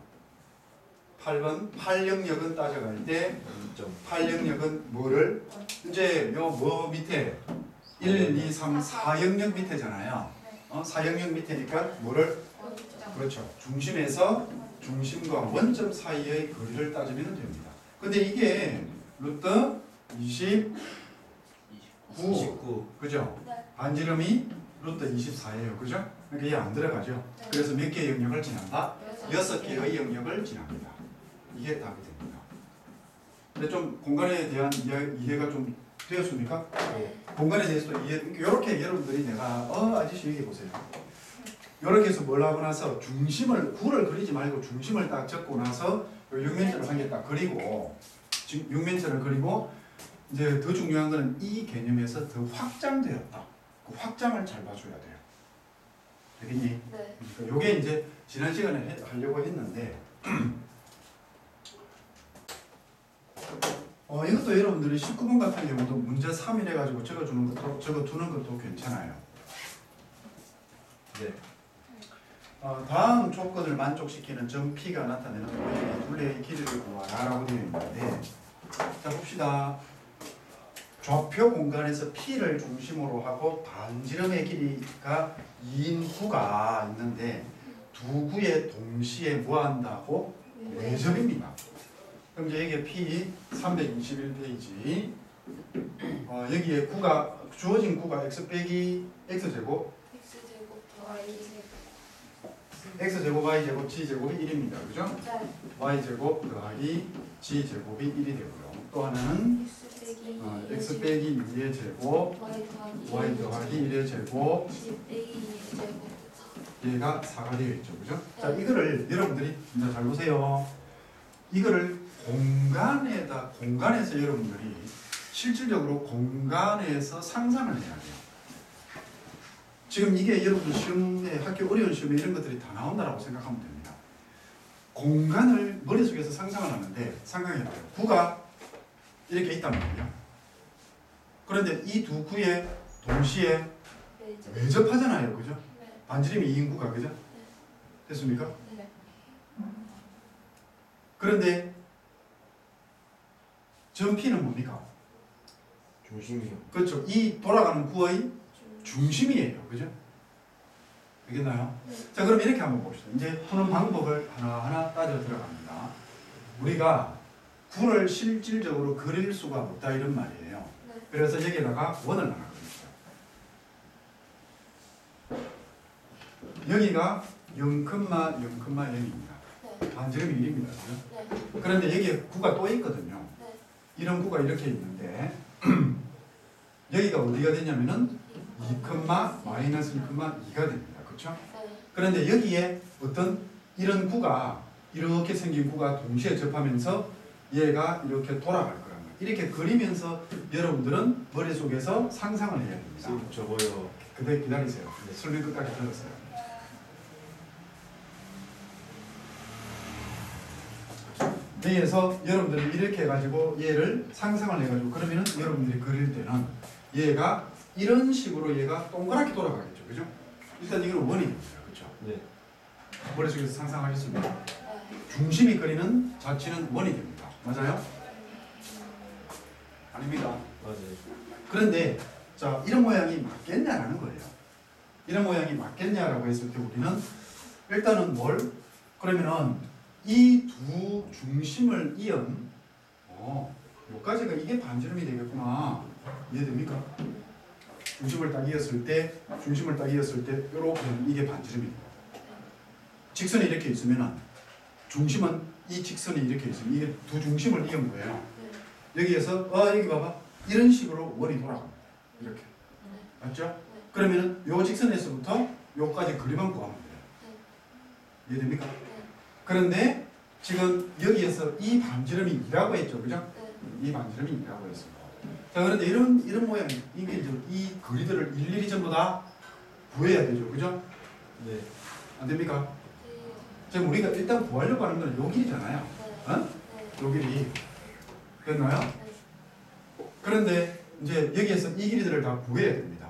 8번 8영역은 따져갈 때 2점. 8영역은 뭐를 이제 요 뭐 밑에 1, 2, 3, 4영역 밑에잖아요. 4영역 밑에니까 뭐를 그렇죠. 중심에서 중심과 원점 사이의 거리를 따지면 됩니다. 근데 이게 루트 29 29. 그죠? 네. 반지름이 루트 24예요. 그죠? 그러니까 얘 안 들어가죠. 네. 그래서 몇 개의 영역을 지난다? 여섯 6개의 영역을 지납니다. 이게 답이 됩니다. 근데 좀 공간에 대한 이해가 좀 되었습니까? 네. 공간에 대해서도 이해, 이렇게 여러분들이 내가 아저씨 얘기해 보세요. 이렇게 해서 뭘 하고 나서 중심을 구를 그리지 말고 중심을 딱 적고 나서 육면체를 한 개 딱 그리고 육면체를 그리고 이제 더 중요한 거는 이 개념에서 더 확장되었다. 그 확장을 잘 봐줘야 돼요. 되겠니? 네. 그러니까 요게 이제 지난 시간에 하려고 했는데 이것도 여러분들이 19번 같은 경우도 문제 3일 해가지고 적어두는 것도 괜찮아요. 네. 다음 조건을 만족시키는 점 P가 나타내는 도형의 둘레의 길이를 구하라라고 되어 있는데 자 봅시다. 좌표 공간에서 P를 중심으로 하고 반지름의 길이가 2인 구가 있는데 두 구에 동시에 뭐한다고? 외접입니다. 그럼 이제 여기에 P 321페이지 여기에 구가 주어진 구가 x 빼기 x제곱 X제곱 Y제곱. x제곱 y제곱 g제곱이 1입니다. 그죠? 네. y제곱 더하기 g제곱이 1이 되고요. 또 하나는 x 빼기 2의 제곱 y 더하기 1의 제곱 얘가 4가 되어 있죠. 그죠? 자 이거를 여러분들이 이제 잘 보세요. 이거를 공간에서 여러분들이 실질적으로 공간에서 상상을 해야 돼요. 지금 이게 여러분 시험에 학교 어려운 시험에 이런 것들이 다 나온다라고 생각하면 됩니다. 공간을 머릿속에서 상상을 하는데 상상해봐요. 구가 이렇게 있단 말이에요. 그런데 이 두 구에 동시에 외접하잖아요. 그죠? 반지름이 2인 구가 그죠? 됐습니까? 네. 그런데 점 P는 뭡니까? 중심이요. 그렇죠. 이 돌아가는 구의 중심이에요. 그죠? 알겠나요? 네. 자, 그럼 이렇게 한번 봅시다. 이제 푸는 방법을 하나하나 따져 들어갑니다. 우리가 구를 실질적으로 그릴 수가 없다 이런 말이에요. 네. 그래서 여기에다가 원을 하나 그립시다. 여기가 0,0,0입니다. 네. 반지름이 1입니다. 그죠? 네. 그런데 여기에 구가 또 있거든요. 네. 이런 구가 이렇게 있는데 여기가 어디가 되냐면은 2,-2가 됩니다. 그렇죠? 네. 그런데 여기에 어떤 이런 구가 이렇게 생긴 구가 동시에 접하면서 얘가 이렇게 돌아갈 거란 말이에요. 이렇게 그리면서 여러분들은 머릿속에서 상상을 해야 됩니다. 지금 저거요. 근데 기다리세요. 설명 끝까지 들었어요. 여기에서 여러분들이 이렇게 해가지고 얘를 상상을 해가지고 그러면은 여러분들이 그릴 때는 얘가 이런 식으로 얘가 동그랗게 돌아가겠죠. 그죠? 일단 이건 원이 됩니다. 그렇죠? 네. 머릿속에서 상상하셨습니다. 네. 중심이 그리는 자치는 원이 됩니다. 맞아요? 아닙니다. 맞아요. 그런데 자 이런 모양이 맞겠냐라는 거예요. 이런 모양이 맞겠냐라고 했을 때 우리는 일단은 뭘? 그러면은 이 두 중심을 이은 요까지가 이게 반지름이 되겠구나. 이해됩니까? 중심을 딱 이었을 때 요렇게 이게 반지름입니다. 직선이 이렇게 있으면은 중심은 이 직선이 이렇게 있으면 이게 두 중심을 이은 거예요. 여기에서 여기 봐봐. 이런 식으로 원이 돌아갑니다. 이렇게. 맞죠? 그러면은 요 직선에서부터 요까지 거리만 구하면 돼요. 이해됩니까? 그런데 지금 여기에서 이 반지름이 2라고 했죠. 그죠? 이 반지름이 2라고 했습니다. 자, 그런데 이런 모양이 이게 이제 이 거리들을 일일이 전부 다 구해야 되죠. 그죠? 네. 안 됩니까? 지금 우리가 일단 구하려고 하는 건 요 길이잖아요. 어? 요 길이. 됐나요? 그런데 이제 여기에서 이 길이들을 다 구해야 됩니다.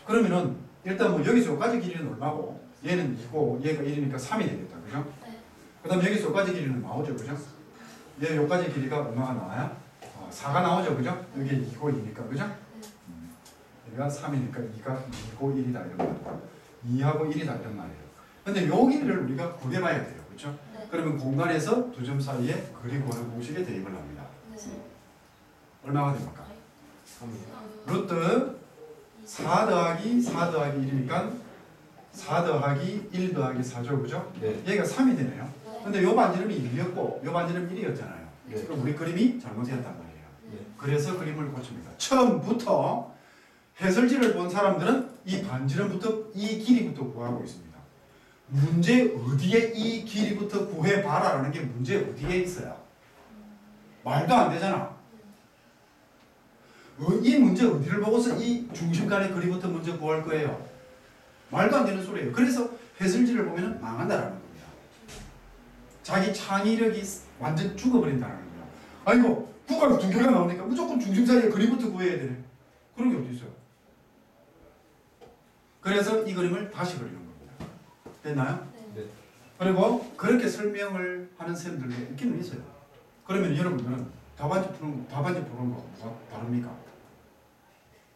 그러면은 일단 뭐 여기서 여기까지 길이는 얼마고 얘는 2고 얘가 1이니까 3이 되겠다. 그죠? 그 다음에 여기서 여기까지 길이는 나오죠. 그죠? 얘 여기까지 길이가 얼마가 나와요? 4가 나오죠. 그죠? 여기 2고 2니까. 그죠? 얘가 3이니까 2가 2고 1이다. 이런 말. 2하고 1이다. 이런 말이에요. 근데 요 길이를 우리가 구해봐야 돼요. 그렇죠? 그러면 공간에서 두 점 사이에 거리 구하는 공식에 대입을 합니다. 얼마가 됩니까? 루트 4 더하기 4 더하기 1이니까 4 더하기 1 더하기 4죠. 그죠? 네. 얘가 3이 되네요. 근데 요 반지름이 1이었고 요 반지름 1이었잖아요. 네. 그럼 우리 그림이 잘못되었단 말이에요. 네. 그래서 그림을 고칩니다. 처음부터 해설지를 본 사람들은 이 반지름부터 이 길이부터 구하고 있습니다. 문제 어디에 이 길이부터 구해봐라라는 게 문제 어디에 있어요? 말도 안 되잖아. 이 문제 어디를 보고서 이 중심간의 거리부터 먼저 구할 거예요? 말도 안 되는 소리예요. 그래서 해설지를 보면 망한다라는 겁니다. 자기 창의력이 완전 죽어버린다는 겁니다. 아이고 구가 두 개가 나오니까 무조건 중심 사이의 거리부터 구해야 되네. 그런 게 어디 있어요? 그래서 이 그림을 다시 그리는 겁니다. 됐나요? 네. 그리고 그렇게 설명을 하는 쌤들도 있기는 있어요. 그러면 여러분들은 답안지 푸는 거 뭐가 다릅니까?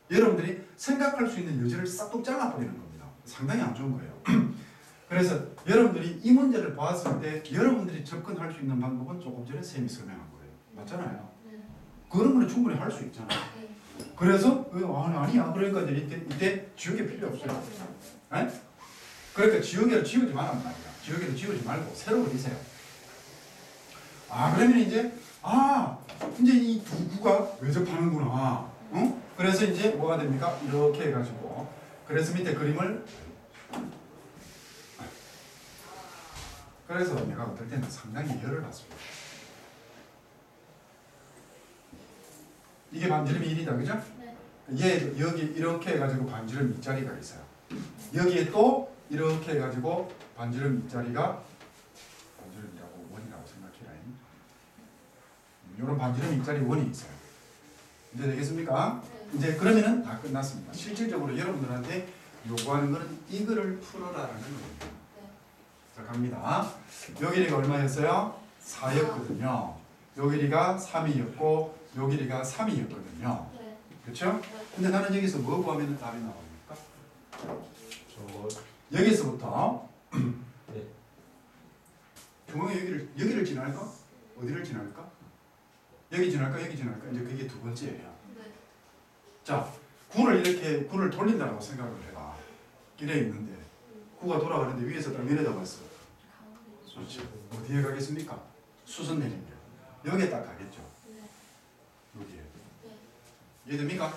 여러분들이 생각할 수 있는 여지를 싹둑 잘라버리는 겁니다. 상당히 안 좋은 거예요. 그래서 여러분들이 이 문제를 봤을 때 여러분들이 접근할 수 있는 방법은 조금 전에 쌤이 설명한 거예요. 맞잖아요. 그런 거는 충분히 할 수 있잖아요. 그래서 아니야. 그러니까 이때 지우개 필요 없어요. 네? 그러니까 지우개를 지우지 말란 말이야. 지우개를 지우지 말고 새로 그리세요. 그러면 이제 이 두 구가 외접하는구나. 응? 그래서 이제 뭐가 됩니까? 이렇게 해가지고 그래서 밑에 그림을 그래서 내가 어떨 때는 상당히 열을 받습니다. 이게 반지름이 1이다. 그죠? 얘 여기 이렇게 해가지고 반지름 2짜리가 있어요. 여기에 또 이렇게 해가지고 반지름 2짜리가 반지름이라고 원이라고 생각해라. 이런 반지름 2짜리 원이 있어요. 이제 되겠습니까? 이제 그러면은 다 끝났습니다. 실질적으로 여러분들한테 요구하는 거는 이거를 풀어라라는 겁니다. 자, 갑니다. 요 길이가 얼마였어요? 4였거든요. 요 길이가 3이었고 요 길이가 3이었거든요. 그렇죠? 근데 나는 여기서 뭐 구하면 답이 나옵니까? 여기서부터 네. 중앙에 여기를 지날까? 어디를 지날까? 여기 지날까? 여기 지날까? 이제 그게 두 번째예요. 자, 구를 돌린다고 생각을 해봐. 길에 있는데 구가 돌아가는데 위에서 딱 내려다봤어. 그렇죠. 어디에 가겠습니까? 수선 내리면 여기에 딱 가겠죠. 여기에. 이해됩니까?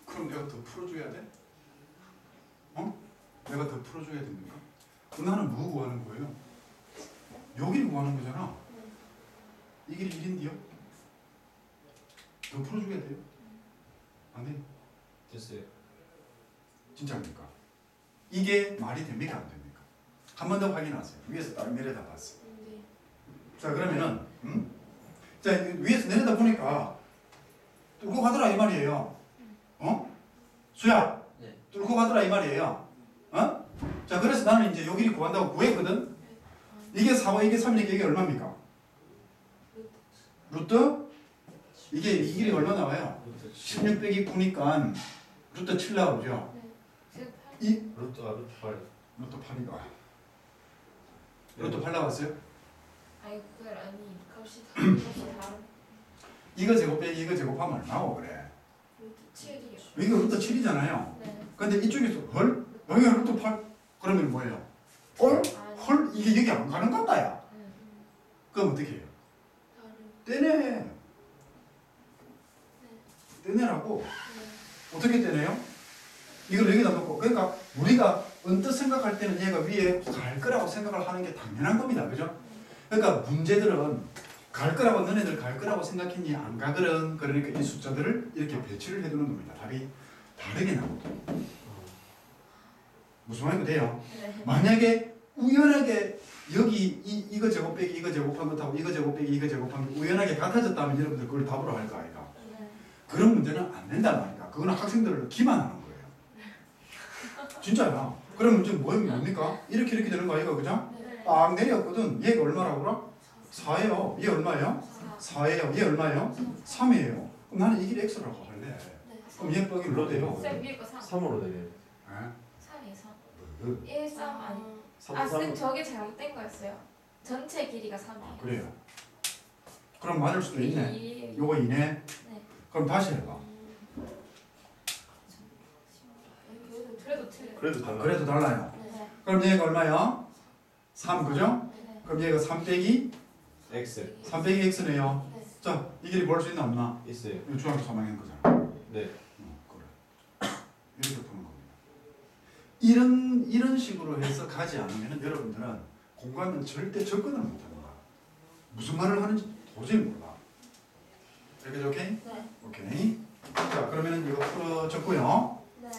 그럼 내가 더 풀어줘야 돼? 내가 더 풀어줘야 됩니까? 나는 뭐 구하는 거예요? 여기를 구하는 거잖아. 이 길이 1인데요? 더 풀어줘야 돼요? 안 돼요? 됐어요. 진짜입니까? 이게 말이 됩니까? 안 됩니까? 한 번 더 확인하세요. 위에서 딱 내려다 봤어요. 자, 그러면은 자, 위에서 내려다 보니까 뚫고 가더라 이 말이에요. 수야, 네. 뚫고 가더라 이 말이에요. 자, 그래서 나는 이제 여기를 구한다고 구했거든. 이게 4와 이게 3이니까 이게 얼마입니까? 루트? 이게 이 길이 얼마 나와요? 16 빼기 9니까 루트 7 나오죠. 루트 8. 루트 8이가 루트 8 나왔어요? 아니 그걸 값이 다른. 이거 제곱 빼기 이거 제곱하면 얼마고 그래? 루트 7이요. 이거 루트 7이잖아요. 네. 근데 이쪽에서 헐? 여기가 루트 8? 그러면 뭐예요? 헐? 헐? 이게 여기 안 가는 건가요? 그럼 어떻게 해요? 떼네. 여기에 갈 거라고 생각을 하는 게 당연한 겁니다. 그죠? 그러니까 문제들은 갈 거라고 너네들 갈 거라고 생각했니 안 가거든. 그러니까 이 숫자들을 이렇게 배치를 해두는 겁니다. 답이 다르게 나오거든요. 무슨 말인가 돼요? 네. 만약에 우연하게 여기 이거 제곱 빼기 이거 제곱한 것하고 이거 제곱 빼기 이거 제곱한 게 우연하게 같아졌다면 여러분들 그걸 답으로 할 거 아이가? 네. 그런 문제는 안 된단 말이야. 그거는 학생들을 기만하는 거예요. 진짜야. 그런 문제는 뭡니까? 이렇게 되는 거 아이가 그죠? 네. 빡 내렸거든. 얘가 얼마라고 그러? 4예요. 얘 얼마예요? 4예요. 얘 얼마예요? 3이에요. 그럼 나는 이 길이 x라고 할래. 그럼 얘 뻑이 몇 돼요? 쌤 위에 거 3. 3으로 되네. 네? 3이 3. 그, 1, 3 아니. 3, 아, 3. 쌤 저게 잘못된 거였어요. 전체 길이가 3이에요. 그래요. 그럼 맞을 수도 있네. 2. 요거 2네. 네. 그럼 다시 해봐. 그래도 틀려요. 그래도 아, 달라. 그래도 달라요. 네. 그럼 얘가 얼마야? 3 그죠? 네. 그럼 얘가 3 빼기 X 3 빼기 x네요. 네. 자, 이 길이 볼 수 있나 없나? 있어요. 이거 중학교 3학년 거잖아. 네. 그래. 이렇게 푸는 겁니다. 이런 식으로 해서 가지 않으면 여러분들은 공부하면 절대 접근을 못합니다. 무슨 말을 하는지 도저히 몰라. 여기까지 오케이? 네. 오케이. 자, 그러면은 이거 풀어졌고요. 네.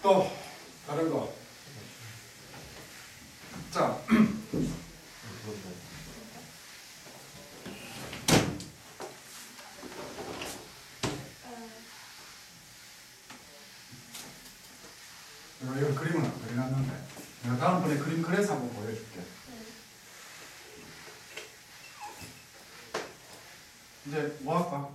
또 다른 거. 자, 이거 그림은 안 그려놨는데 내가 다음번에 그림 그래서 한번 보여줄게. 이제 뭐 할까?